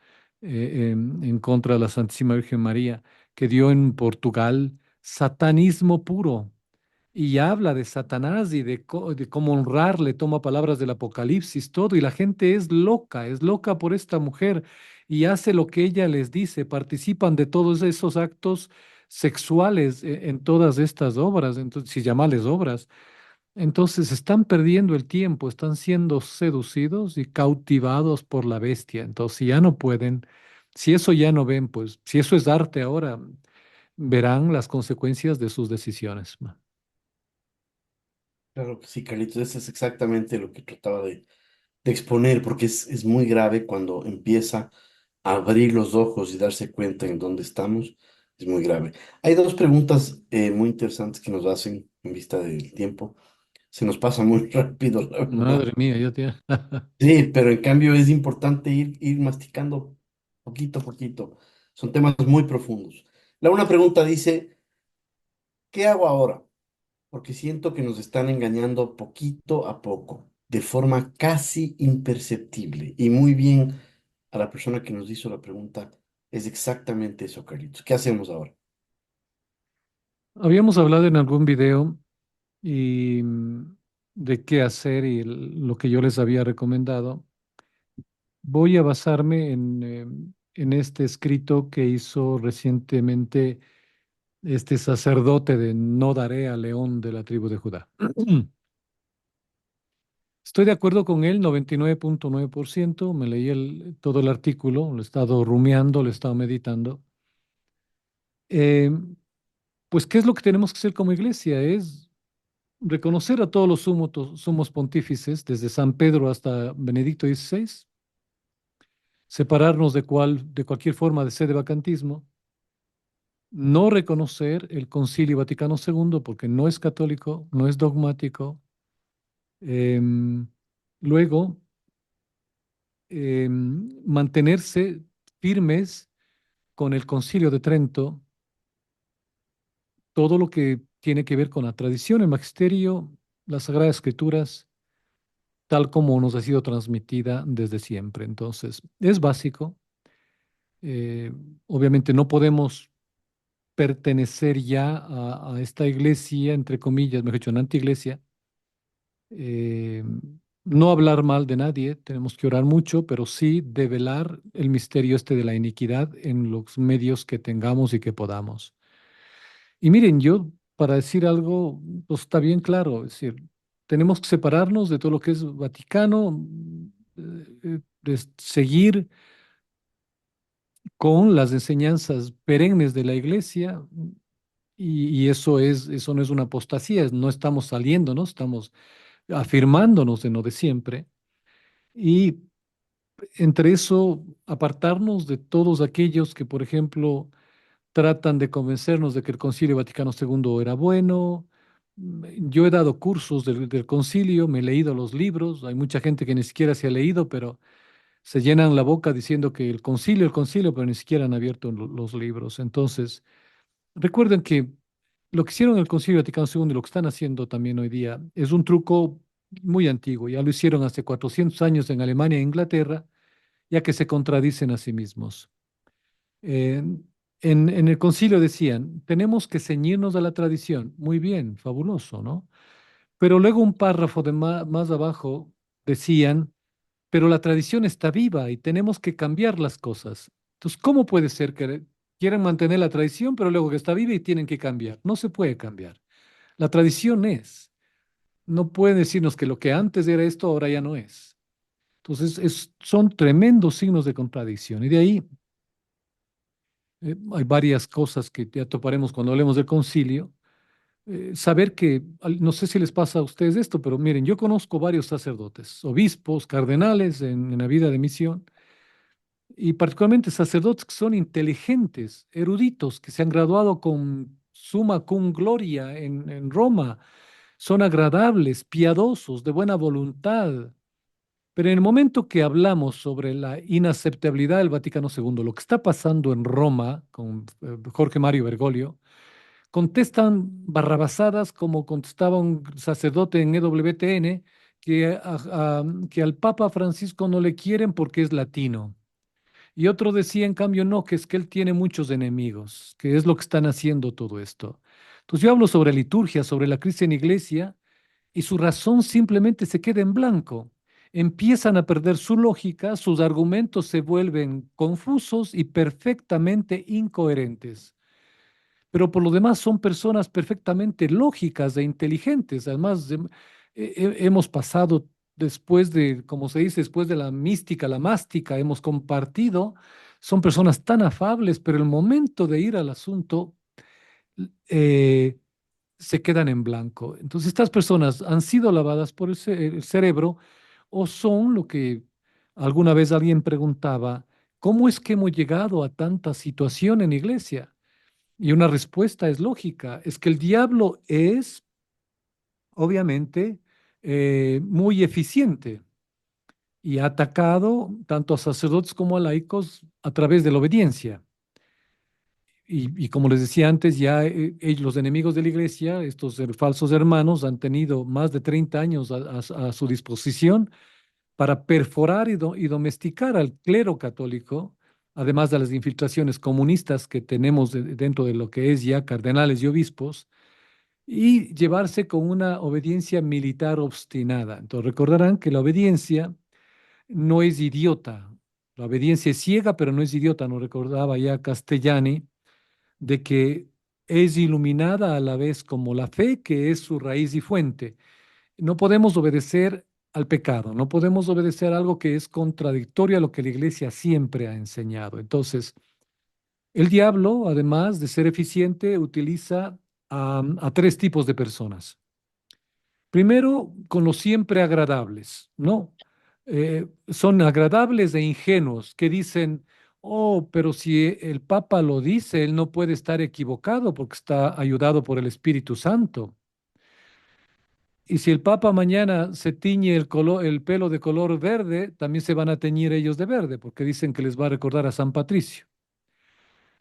en contra de la Santísima Virgen María, que dio en Portugal, satanismo puro. Y habla de Satanás y de cómo honrarle, toma palabras del Apocalipsis, todo, y la gente es loca por esta mujer y hace lo que ella les dice, participan de todos esos actos sexuales en todas estas obras, entonces, si llamarles obras, entonces están perdiendo el tiempo, están siendo seducidos y cautivados por la bestia. Entonces, si ya no pueden, si eso ya no ven, pues si eso es arte ahora, verán las consecuencias de sus decisiones. Claro que sí, Carlitos, eso es exactamente lo que trataba de exponer, porque es muy grave cuando empieza a abrir los ojos y darse cuenta en dónde estamos, es muy grave. Hay dos preguntas muy interesantes que nos hacen en vista del tiempo. Se nos pasa muy rápido, la verdad. Madre mía, ya tiene. Sí, pero en cambio es importante ir masticando poquito a poquito. Son temas muy profundos. Una pregunta dice, ¿qué hago ahora? Porque siento que nos están engañando poquito a poco, de forma casi imperceptible. Y muy bien a la persona que nos hizo la pregunta, es exactamente eso, Carlitos. ¿Qué hacemos ahora? Habíamos hablado en algún video y de qué hacer y lo que yo les había recomendado. Voy a basarme en este escrito que hizo recientemente este sacerdote de No daré a león de la tribu de Judá. Estoy de acuerdo con él, 99.9%. Me leí todo el artículo, lo he estado rumiando, lo he estado meditando. Eh, pues, ¿qué es lo que tenemos que hacer como iglesia? Es reconocer a todos los sumos pontífices, desde San Pedro hasta Benedicto XVI, separarnos de cualquier forma de sede vacantismo, no reconocer el Concilio Vaticano II porque no es católico, no es dogmático. Em, Luego, mantenerse firmes con el Concilio de Trento, todo lo que tiene que ver con la tradición, el magisterio, las Sagradas Escrituras, tal como nos ha sido transmitida desde siempre. Entonces, es básico. eh, Obviamente no podemos pertenecer ya a esta iglesia, entre comillas, mejor dicho, una antiiglesia. eh, no hablar mal de nadie, tenemos que orar mucho, pero sí develar el misterio este de la iniquidad en los medios que tengamos y que podamos. Y miren, yo para decir algo, pues está bien claro, es decir, tenemos que separarnos de todo lo que es Vaticano, de seguir con las enseñanzas perennes de la iglesia, y eso no es una apostasía, no estamos saliendo, ¿no? Estamos afirmándonos de lo de siempre. Y entre eso, apartarnos de todos aquellos que, por ejemplo, tratan de convencernos de que el Concilio Vaticano II era bueno. Yo he dado cursos del concilio, me he leído los libros, hay mucha gente que ni siquiera se ha leído, pero se llenan la boca diciendo que el concilio, pero ni siquiera han abierto los libros. Entonces, recuerden que lo que hicieron en el Concilio Vaticano II y lo que están haciendo también hoy día es un truco muy antiguo. Ya lo hicieron hace 400 años en Alemania e Inglaterra, ya que se contradicen a sí mismos. Eh, en el concilio decían, tenemos que ceñirnos a la tradición. Muy bien, fabuloso, ¿no? Pero luego un párrafo más abajo decían, pero la tradición está viva y tenemos que cambiar las cosas. Entonces, ¿cómo puede ser que quieran mantener la tradición, pero luego que está viva y tienen que cambiar? No se puede cambiar. La tradición es. No pueden decirnos que lo que antes era esto, ahora ya no es. Entonces, son tremendos signos de contradicción. Y de ahí hay varias cosas que ya toparemos cuando hablemos del concilio. Saber que, no sé si les pasa a ustedes esto, pero miren, yo conozco varios sacerdotes, obispos, cardenales en la vida de misión, y particularmente sacerdotes que son inteligentes, eruditos, que se han graduado con summa cum gloria en Roma, son agradables, piadosos, de buena voluntad. Pero en el momento que hablamos sobre la inaceptabilidad del Vaticano II, lo que está pasando en Roma con Jorge Mario Bergoglio, contestan barrabasadas como contestaba un sacerdote en EWTN que al Papa Francisco no le quieren porque es latino. Y otro decía, en cambio, no, que es que él tiene muchos enemigos, que es lo que están haciendo todo esto. Entonces yo hablo sobre liturgia, sobre la crisis en iglesia, y su razón simplemente se queda en blanco. Empiezan a perder su lógica, sus argumentos se vuelven confusos y perfectamente incoherentes. pero por lo demás son personas perfectamente lógicas e inteligentes. Además, hemos pasado después de, como se dice, después de la mística, la mástica, hemos compartido. Son personas tan afables, pero el momento de ir al asunto eh, se quedan en blanco. Entonces, estas personas han sido lavadas por el cerebro o son lo que alguna vez alguien preguntaba, ¿cómo es que hemos llegado a tanta situación en iglesia? Y una respuesta es lógica, es que el diablo es, obviamente, muy eficiente y ha atacado tanto a sacerdotes como a laicos a través de la obediencia. Y como les decía antes, ya los enemigos de la iglesia, estos falsos hermanos, han tenido más de 30 años a su disposición para perforar y domesticar al clero católico, además de las infiltraciones comunistas que tenemos dentro de lo que es ya cardenales y obispos, y llevarse con una obediencia militar obstinada. Entonces recordarán que la obediencia no es idiota, la obediencia es ciega, pero no es idiota, nos recordaba ya Castellani, de que es iluminada a la vez como la fe, que es su raíz y fuente. No podemos obedecer al pecado, no podemos obedecer algo que es contradictorio a lo que la iglesia siempre ha enseñado. Entonces, el diablo, además de ser eficiente, utiliza a tres tipos de personas. Primero, con los siempre agradables, ¿no? Son agradables e ingenuos que dicen, oh, pero si el Papa lo dice, él no puede estar equivocado porque está ayudado por el Espíritu Santo. Y si el Papa mañana se tiñe el pelo de color verde, también se van a teñir ellos de verde, porque dicen que les va a recordar a San Patricio.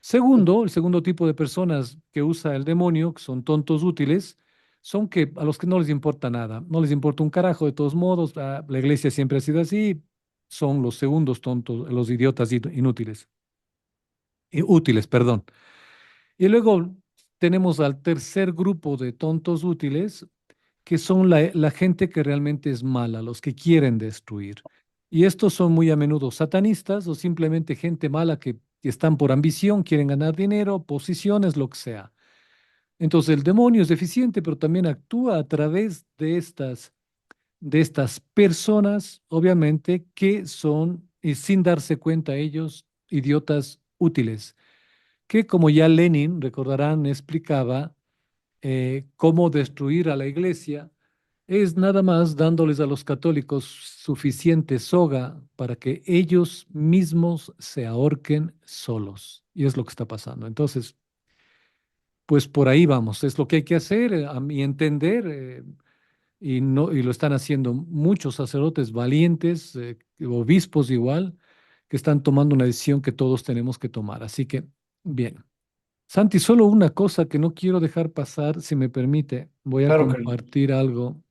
Segundo, el segundo tipo de personas que usa el demonio, que son tontos útiles, son que a los que no les importa nada, no les importa un carajo, de todos modos, la iglesia siempre ha sido así, son los segundos tontos, los idiotas inútiles, útiles, perdón. Y luego tenemos al tercer grupo de tontos útiles, que son la gente que realmente es mala, los que quieren destruir. Y estos son muy a menudo satanistas o simplemente gente mala que están por ambición, quieren ganar dinero, posiciones, lo que sea. Entonces el demonio es eficiente, pero también actúa a través de estas personas, obviamente, que son, y sin darse cuenta ellos, idiotas útiles, que como ya Lenin, recordarán, explicaba, cómo destruir a la iglesia es nada más dándoles a los católicos suficiente soga para que ellos mismos se ahorquen solos. Y es lo que está pasando. Entonces, pues por ahí vamos. Es lo que hay que hacer, a mi entender, y, no, y lo están haciendo muchos sacerdotes valientes, obispos igual, que están tomando una decisión que todos tenemos que tomar. Así que, bien. Santi, solo una cosa que no quiero dejar pasar, si me permite, voy a Claro, Carlos. compartir algo.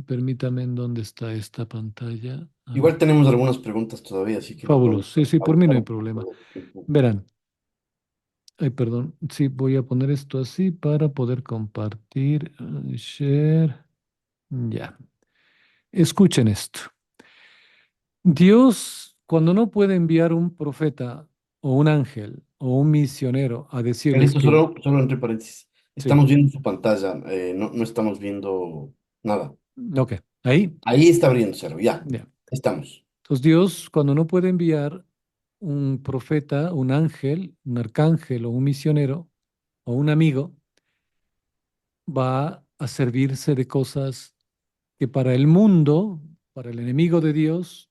Permítame en dónde está esta pantalla. Ah, Igual tenemos algunas preguntas todavía, así que podemos fabuloso. Sí, sí, por mí no avanzar hay un problema. poco de tiempo. Verán, ay, perdón. Sí, voy a poner esto así para poder compartir. Share. Ya. Escuchen esto. Dios, cuando no puede enviar un profeta o un ángel o un misionero a decirles Carlitos, que, solo entre paréntesis. sí, Estamos viendo su pantalla, no estamos viendo nada. ok, ahí, Ahí está abriéndose algo, ya. ya. Estamos. Entonces Dios, cuando no puede enviar un profeta, un ángel, un arcángel o un misionero o un amigo, va a servirse de cosas que para el mundo, para el enemigo de Dios,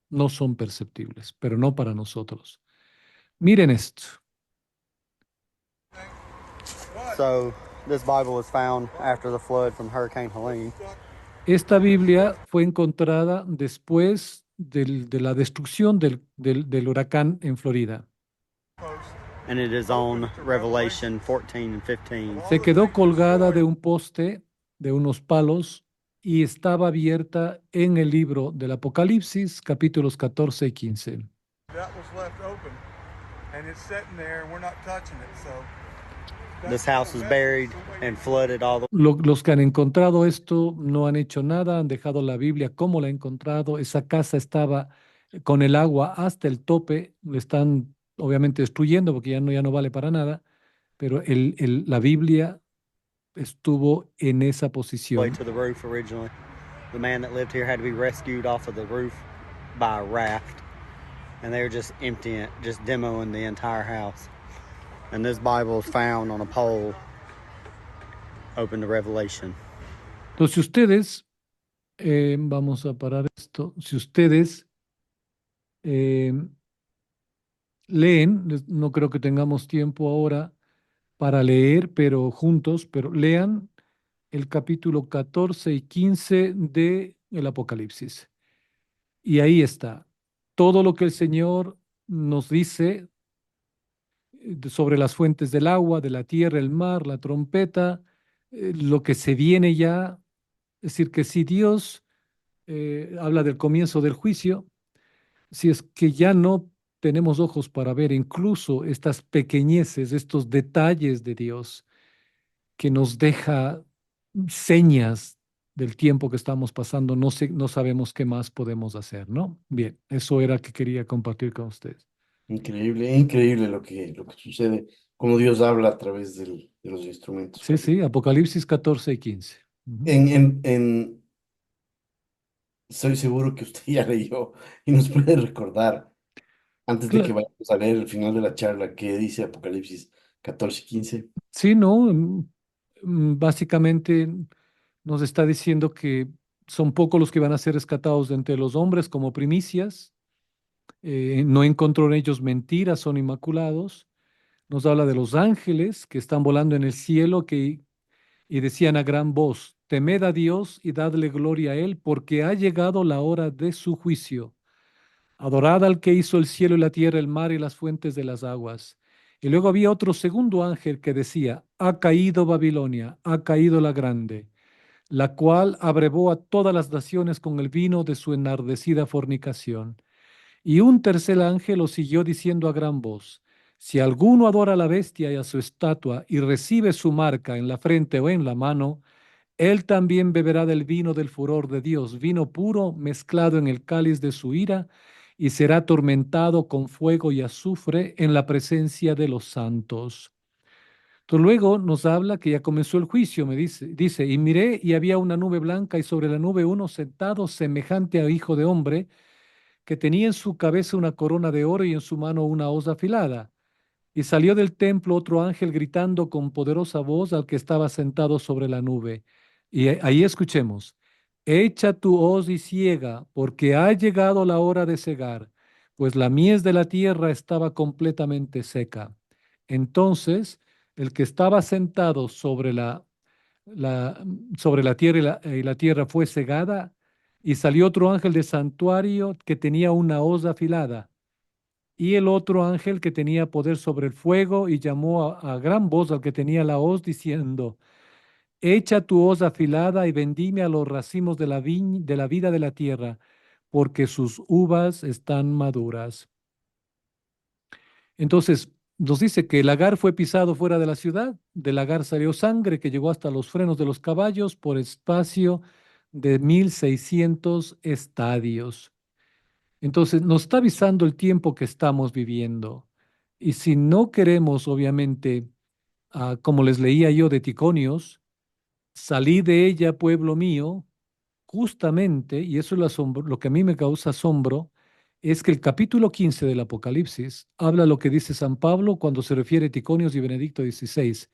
no son perceptibles, pero no para nosotros. Miren esto. So this Bible was found after the flood from Hurricane Helene. Esta Biblia fue encontrada después de la destrucción del huracán en Florida. And it is on Revelation 14 and 15. Se quedó colgada de un poste, de unos palos, y estaba abierta en el libro del Apocalipsis, capítulos 14 y 15. That was left open, and it's sitting there, and we're not touching it. So This house was buried and flooded all the Los que han encontrado esto no han hecho nada, han dejado la Biblia como la han encontrado. Esa casa estaba con el agua hasta el tope, le están obviamente destruyendo porque ya no vale para nada. pero la Biblia estuvo en esa Way posición. to the roof originally. The man that lived here had to be rescued off of the roof by a raft, and they were just emptying it, just demoing the entire house. And this Bible is found on a pole, open to Revelation. Entonces, si ustedes, vamos a parar esto, si ustedes eh, leen, no creo que tengamos tiempo ahora para leer, pero juntos, pero lean el capítulo 14 y 15 de el Apocalipsis. Y ahí está todo lo que el Señor nos dice sobre las fuentes del agua, de la tierra, el mar, la trompeta, lo que se viene ya. Es decir, que si Dios habla del comienzo del juicio, si es que ya no tenemos ojos para ver incluso estas pequeñeces, estos detalles de Dios que nos deja señas del tiempo que estamos pasando, no sé, no sabemos qué más podemos hacer, ¿no? Bien, eso era que quería compartir con ustedes. Increíble, increíble lo que sucede, cómo Dios habla a través de los instrumentos, Sí, Javier. sí, Apocalipsis 14 y 15. Ujú. Estoy seguro que usted ya leyó y nos puede recordar, antes de que Cla- vayamos a leer el final de la charla, qué dice Apocalipsis 14 y 15. sí, no, básicamente nos está diciendo que son pocos los que van a ser rescatados de entre los hombres como primicias. No encontró en ellos mentiras, son inmaculados. Nos habla de los ángeles que están volando en el cielo y decían a gran voz, temed a Dios y dadle gloria a Él, porque ha llegado la hora de su juicio. Adorad al que hizo el cielo y la tierra, el mar y las fuentes de las aguas. Y luego había otro segundo ángel que decía, ha caído Babilonia, ha caído la grande, la cual abrevó a todas las naciones con el vino de su enardecida fornicación. Y un tercer ángel lo siguió diciendo a gran voz, si alguno adora a la bestia y a su estatua y recibe su marca en la frente o en la mano, él también beberá del vino del furor de Dios, vino puro mezclado en el cáliz de su ira, y será atormentado con fuego y azufre en la presencia de los santos. Entonces luego nos habla que ya comenzó el juicio, dice, y miré y había una nube blanca y sobre la nube uno sentado semejante a hijo de hombre, que tenía en su cabeza una corona de oro y en su mano una hoz afilada. Y salió del templo otro ángel gritando con poderosa voz al que estaba sentado sobre la nube. Y ahí escuchemos, echa tu hoz y ciega, porque ha llegado la hora de cegar, pues la mies de la tierra estaba completamente seca. Entonces, el que estaba sentado sobre la tierra y la tierra fue cegada, y salió otro ángel del santuario que tenía una hoz afilada y el otro ángel que tenía poder sobre el fuego y llamó a gran voz al que tenía la hoz diciendo, echa tu hoz afilada y vendime a los racimos de de la vida de la tierra, porque sus uvas están maduras. Entonces, nos dice que el lagar fue pisado fuera de la ciudad, del lagar salió sangre que llegó hasta los frenos de los caballos por espacio de 1600 estadios. Entonces, nos está avisando el tiempo que estamos viviendo. Y si no queremos, obviamente, como les leía yo de Ticonios, salí de ella, pueblo mío, justamente, y eso es lo que a mí me causa asombro, es que el capítulo 15 del Apocalipsis habla lo que dice San Pablo cuando se refiere a Ticonios y Benedicto XVI.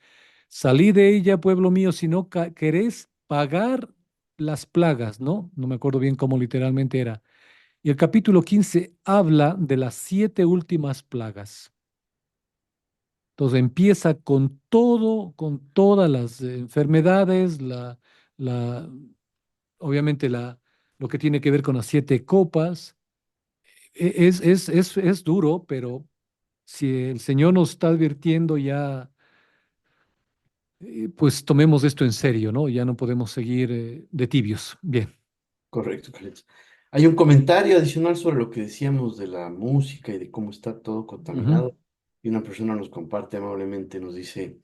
Salí de ella, pueblo mío, si no querés pagar las plagas, ¿no? No me acuerdo bien cómo literalmente era. Y el capítulo 15 habla de las 7 últimas plagas. Entonces empieza con todo, con todas las enfermedades, la, obviamente lo que tiene que ver con las 7 copas. Es duro, pero si el Señor nos está advirtiendo ya, pues tomemos esto en serio, ¿no? Ya no podemos seguir de tibios. Bien. Correcto, correcto. Hay un comentario adicional sobre lo que decíamos de la música y de cómo está todo Ujú. contaminado. Y una persona nos comparte amablemente, nos dice,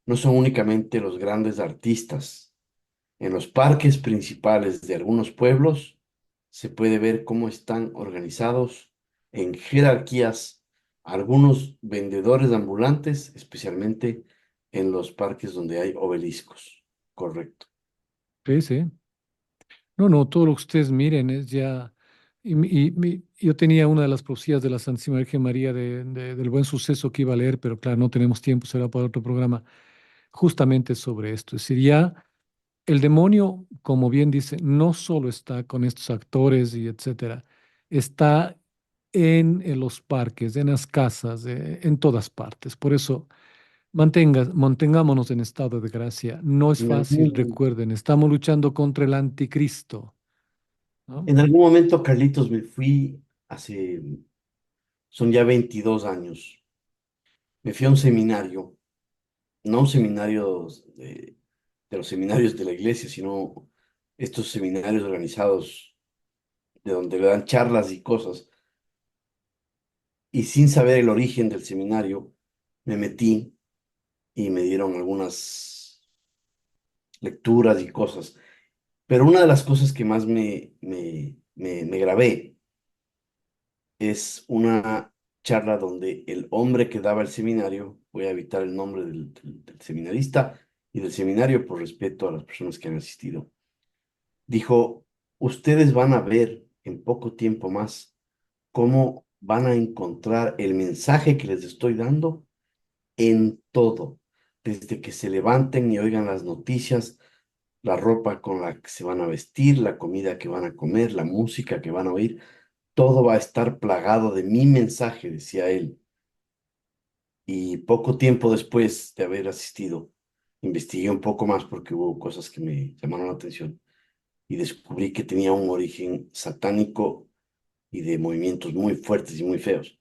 no son únicamente los grandes artistas. En los parques principales de algunos pueblos se puede ver cómo están organizados en jerarquías algunos vendedores ambulantes, especialmente en los parques donde hay obeliscos. Correcto. Sí, sí. No, no, todo lo que ustedes miren es ya... yo tenía una de las profecías de la Santísima Virgen María del buen suceso que iba a leer, pero claro, no tenemos tiempo, será para otro programa, justamente sobre esto. Es decir, ya el demonio, como bien dice, no solo está con estos actores y etcétera, está en los parques, en las casas, en todas partes. Por eso, mantengámonos en estado de gracia. No es En fácil, algún, recuerden, estamos luchando contra el anticristo, ¿no? en algún momento, Carlitos, me fui son ya 22 años, me fui a un seminario, no un seminario de los seminarios de la iglesia, sino estos seminarios organizados de donde le dan charlas y cosas, y sin saber el origen del seminario, me metí y me dieron algunas lecturas y cosas. Pero una de las cosas que más me grabé es una charla donde el hombre que daba el seminario, voy a evitar el nombre del seminarista y del seminario por respeto a las personas que han asistido, dijo, ustedes van a ver en poco tiempo más cómo van a encontrar el mensaje que les estoy dando en todo, desde que se levanten y oigan las noticias, la ropa con la que se van a vestir, la comida que van a comer, la música que van a oír, todo va a estar plagado de mi mensaje, decía él. Y poco tiempo después de haber asistido, investigué un poco más porque hubo cosas que me llamaron la atención y descubrí que tenía un origen satánico y de movimientos muy fuertes y muy feos.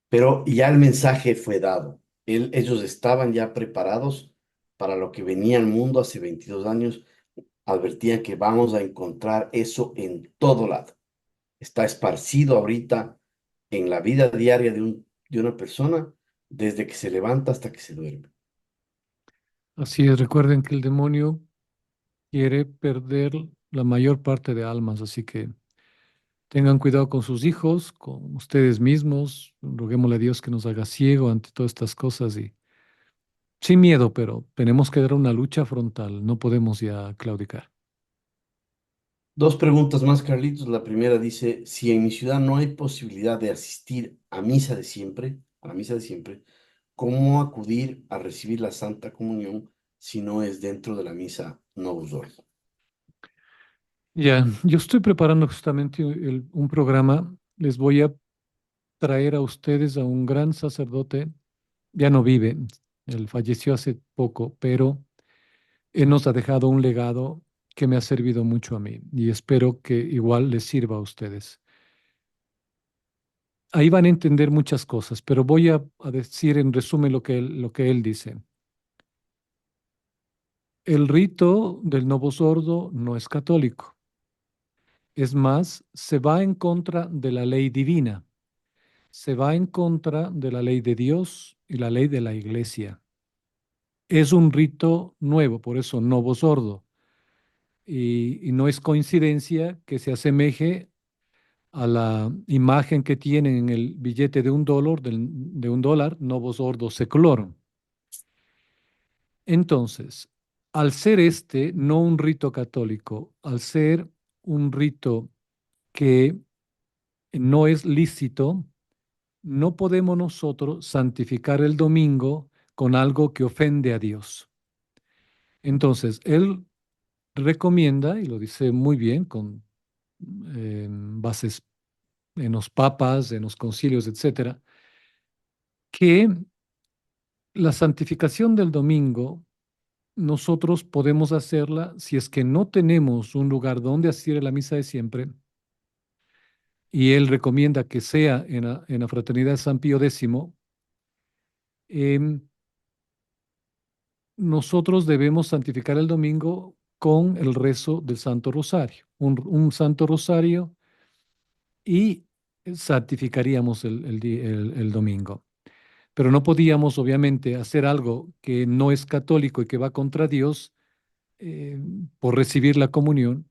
Pero ya el mensaje fue dado. Ellos estaban ya preparados para lo que venía al mundo hace 22 años. Advertían que vamos a encontrar eso en todo lado. Está esparcido ahorita en la vida diaria de una persona desde que se levanta hasta que se duerme. Así es, recuerden que el demonio quiere perder la mayor parte de almas, así que tengan cuidado con sus hijos, con ustedes mismos. Roguémosle a Dios que nos haga ciego ante todas estas cosas y sin miedo, pero tenemos que dar una lucha frontal, no podemos ya claudicar. Dos preguntas más, Carlitos. La primera dice, si en mi ciudad no hay posibilidad de asistir a misa de siempre, a la misa de siempre, ¿cómo acudir a recibir la Santa Comunión si no es dentro de la misa Novus Ordo? Ya, yo estoy preparando justamente un programa. Les voy a traer a ustedes a un gran sacerdote. Ya no vive, él falleció hace poco, pero él nos ha dejado un legado que me ha servido mucho a mí y espero que igual les sirva a ustedes. Ahí van a entender muchas cosas, pero voy a decir en resumen lo que él dice. El rito del Novo Sordo no es católico. Es más, se va en contra de la ley divina, se va en contra de la ley de Dios y la ley de la iglesia. Es un rito nuevo, por eso Novo Sordo. Y no es coincidencia que se asemeje a la imagen que tienen en el billete de $1, de $1, Novus Ordo Seclorum. Entonces, al ser este no un rito católico, al ser un rito que no es lícito, no podemos nosotros santificar el domingo con algo que ofende a Dios. Entonces, él recomienda, y lo dice muy bien, con bases en los papas, en los concilios, etcétera, que la santificación del domingo nosotros podemos hacerla si es que no tenemos un lugar donde asistir a la misa de siempre, y él recomienda que sea en la Fraternidad de San Pío X. Nosotros debemos santificar el domingo con el rezo del Santo Rosario, un Santo Rosario, y santificaríamos el domingo. Pero no podíamos, obviamente, hacer algo que no es católico y que va contra Dios eh, por recibir la comunión,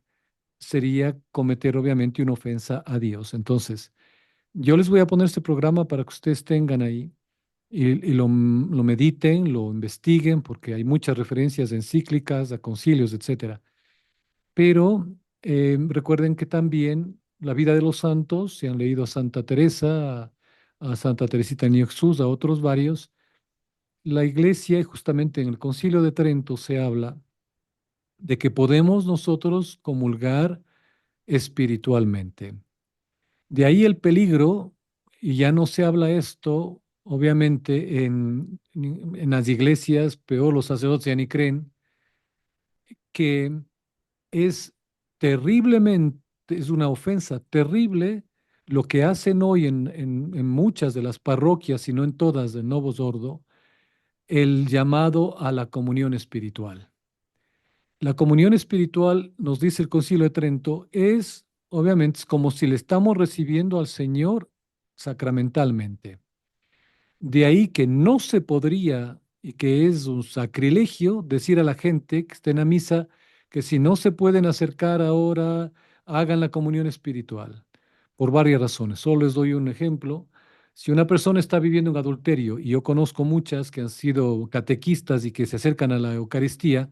sería cometer, obviamente, una ofensa a Dios. Entonces, Yo les voy a poner este programa para que ustedes tengan ahí y lo mediten, lo investiguen, porque hay muchas referencias encíclicas, a concilios, etcétera. Pero recuerden que también la vida de los santos, si han leído a Santa Teresa, a Santa Teresita de Jesús, a otros varios, la iglesia, y justamente en el Concilio de Trento se habla de que podemos nosotros comulgar espiritualmente. De ahí el peligro, y ya no se habla esto, obviamente, en las iglesias, peor los sacerdotes ya ni creen, que es terriblemente, es una ofensa terrible lo que hacen hoy en muchas de las parroquias, si no en todas, de Novo Sordo, el llamado a la comunión espiritual. La comunión espiritual, nos dice el Concilio de Trento, es obviamente es como si le estamos recibiendo al Señor sacramentalmente. De ahí que no se podría, y que es un sacrilegio, decir a la gente que está en la misa que si no se pueden acercar ahora, hagan la comunión espiritual, por varias razones. Solo les doy un ejemplo. Si una persona está viviendo un adulterio, y yo conozco muchas que han sido catequistas y que se acercan a la Eucaristía,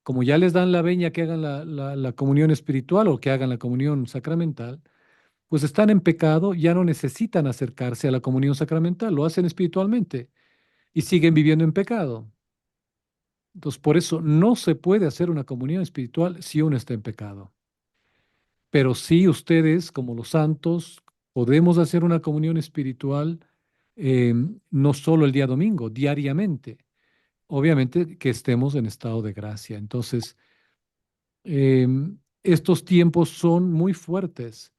como ya les dan la veña que hagan la comunión espiritual o que hagan la comunión sacramental, pues están en pecado, ya no necesitan acercarse a la comunión sacramental, lo hacen espiritualmente y siguen viviendo en pecado. Entonces, por eso no se puede hacer una comunión espiritual si uno está en pecado. Pero sí ustedes, como los santos, podemos hacer una comunión espiritual eh, no solo el día domingo, diariamente. Obviamente que estemos en estado de gracia. Entonces, estos tiempos son muy fuertes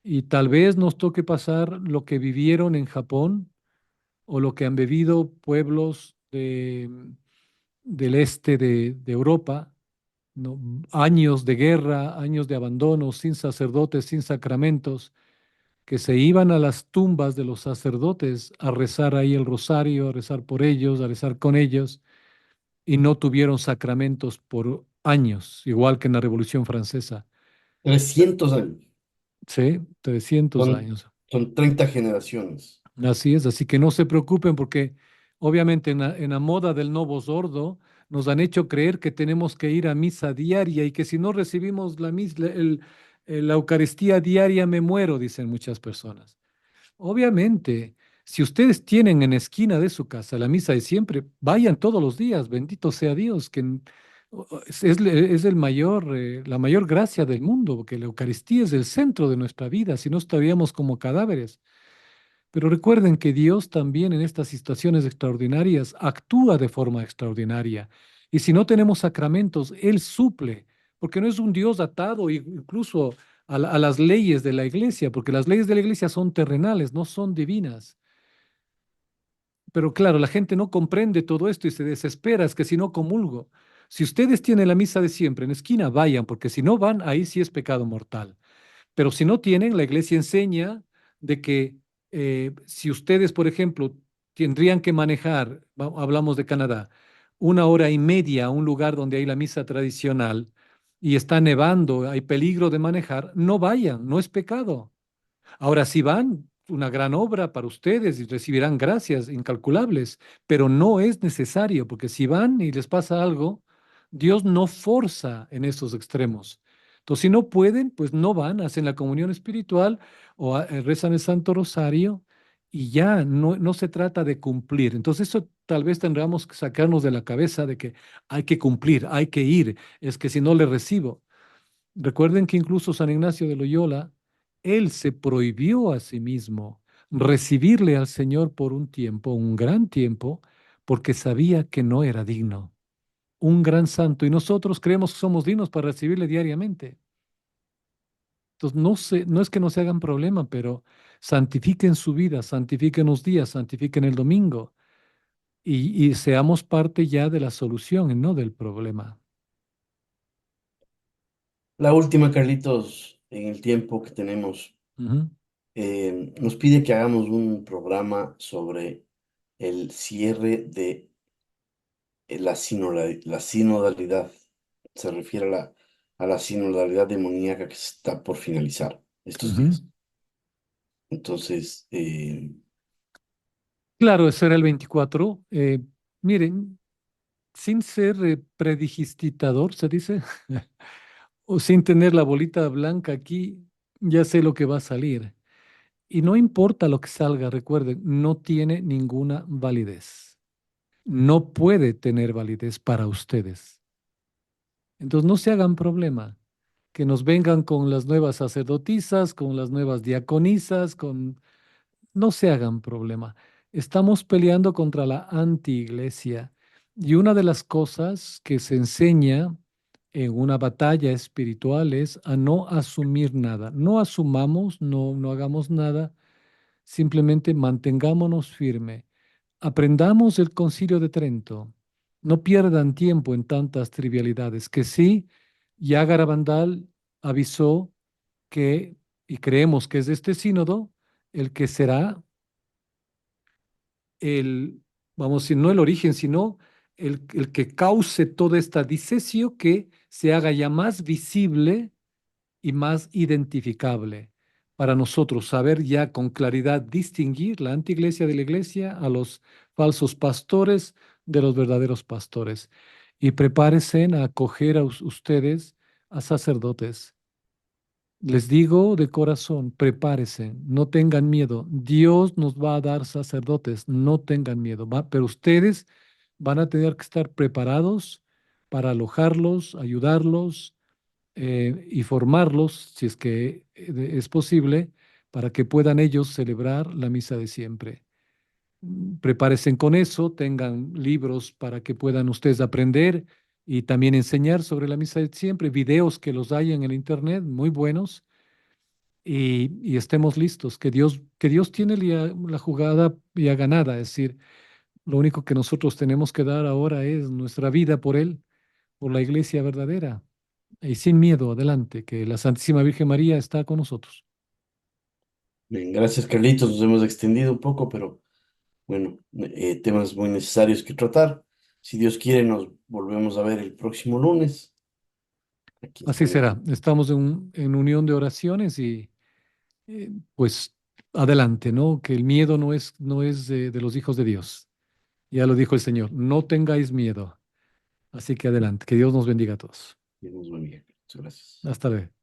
y tal vez nos toque pasar lo que vivieron en Japón o lo que han vivido pueblos del este de Europa, ¿no? Años de guerra, años de abandono, sin sacerdotes, sin sacramentos, que se iban a las tumbas de los sacerdotes a rezar ahí el rosario, a rezar por ellos, a rezar con ellos, y no tuvieron sacramentos por años, igual que en la Revolución Francesa. 300 años, Sí, 300 son, años. son 30 generaciones. Así es, así que no se preocupen porque obviamente en la moda del Novo Sordo nos han hecho creer que tenemos que ir a misa diaria y que si no recibimos la Eucaristía diaria me muero, dicen muchas personas. Obviamente, si ustedes tienen en esquina de su casa la misa de siempre, vayan todos los días, bendito sea Dios, es el mayor, la mayor gracia del mundo, porque la Eucaristía es el centro de nuestra vida, si no estaríamos como cadáveres. Pero recuerden que Dios también en estas situaciones extraordinarias actúa de forma extraordinaria. Y si no tenemos sacramentos, Él suple, porque no es un Dios atado incluso a las leyes de la iglesia, porque las leyes de la iglesia son terrenales, no son divinas. Pero claro, la gente no comprende todo esto y se desespera, es que si no comulgo. Si ustedes tienen la misa de siempre en esquina, vayan, porque si no van, ahí sí es pecado mortal. Pero si no tienen, la iglesia enseña de que si ustedes, por ejemplo, tendrían que manejar, hablamos de Canadá, 1 hora y media a un lugar donde hay la misa tradicional y está nevando, hay peligro de manejar, no vayan, no es pecado. Ahora, si van, una gran obra para ustedes y recibirán gracias incalculables, pero no es necesario, porque si van y les pasa algo, Dios no forza en esos extremos. Entonces, si no pueden, pues no van, hacen la comunión espiritual o rezan el Santo Rosario y ya no se trata de cumplir. Entonces, eso tal vez tendríamos que sacarnos de la cabeza de que hay que cumplir, hay que ir, es que si no le recibo. Recuerden que incluso San Ignacio de Loyola, él se prohibió a sí mismo recibirle al Señor por un tiempo, un gran tiempo, porque sabía que no era digno. Un gran santo. Y nosotros creemos que somos dignos para recibirle diariamente. Entonces, no es que no se hagan problema, pero santifiquen su vida, santifiquen los días, santifiquen el domingo y seamos parte ya de la solución y no del problema. La última, Carlitos, en el tiempo que tenemos, Ujú, nos pide que hagamos un programa sobre el cierre de la sinodalidad. Se refiere a la sinodalidad demoníaca que está por finalizar estos ujú. días. Entonces, Claro, ese era el 24. Miren, sin ser predigitador, se dice, o sin tener la bolita blanca aquí, ya sé lo que va a salir. Y no importa lo que salga, recuerden, no tiene ninguna validez. No puede tener validez para ustedes. Entonces no se hagan problema, que nos vengan con las nuevas sacerdotisas, con las nuevas diaconisas, con... No se hagan problema. Estamos peleando contra la antiiglesia. Y una de las cosas que se enseña en una batalla espiritual es a no asumir nada. No asumamos, no hagamos nada, simplemente mantengámonos firme. Aprendamos el Concilio de Trento. No pierdan tiempo en tantas trivialidades. Que sí, ya Garabandal avisó que, y creemos que es de este sínodo, el que será el, vamos a decir, no el origen, sino el que cause toda esta disesio que se haga ya más visible y más identificable para nosotros, saber ya con claridad distinguir la antiglesia de la iglesia, a los falsos pastores de los verdaderos pastores. Y prepárense a acoger a ustedes a sacerdotes. Les digo de corazón, prepárense, no tengan miedo. Dios nos va a dar sacerdotes, no tengan miedo. Pero ustedes van a tener que estar preparados para alojarlos, ayudarlos y formarlos, si es que es posible, para que puedan ellos celebrar la misa de siempre. Prepárense con eso, tengan libros para que puedan ustedes aprender y también enseñar sobre la misa de siempre, videos que los hay en el internet, muy buenos, y estemos listos, que Dios tiene la jugada ya ganada, es decir, lo único que nosotros tenemos que dar ahora es nuestra vida por Él, por la iglesia verdadera. Y sin miedo, adelante, que la Santísima Virgen María está con nosotros. bien, gracias, Carlitos. Nos hemos extendido un poco, pero bueno, temas muy necesarios que tratar. Si Dios quiere, nos volvemos a ver el próximo lunes. Aquí Así estaremos. será. Estamos en unión de oraciones y pues adelante, ¿no? Que el miedo no es de los hijos de Dios. Ya lo dijo el Señor, no tengáis miedo. Así que adelante, que Dios nos bendiga a todos. Dios nos bendiga. Muchas gracias. Hasta luego.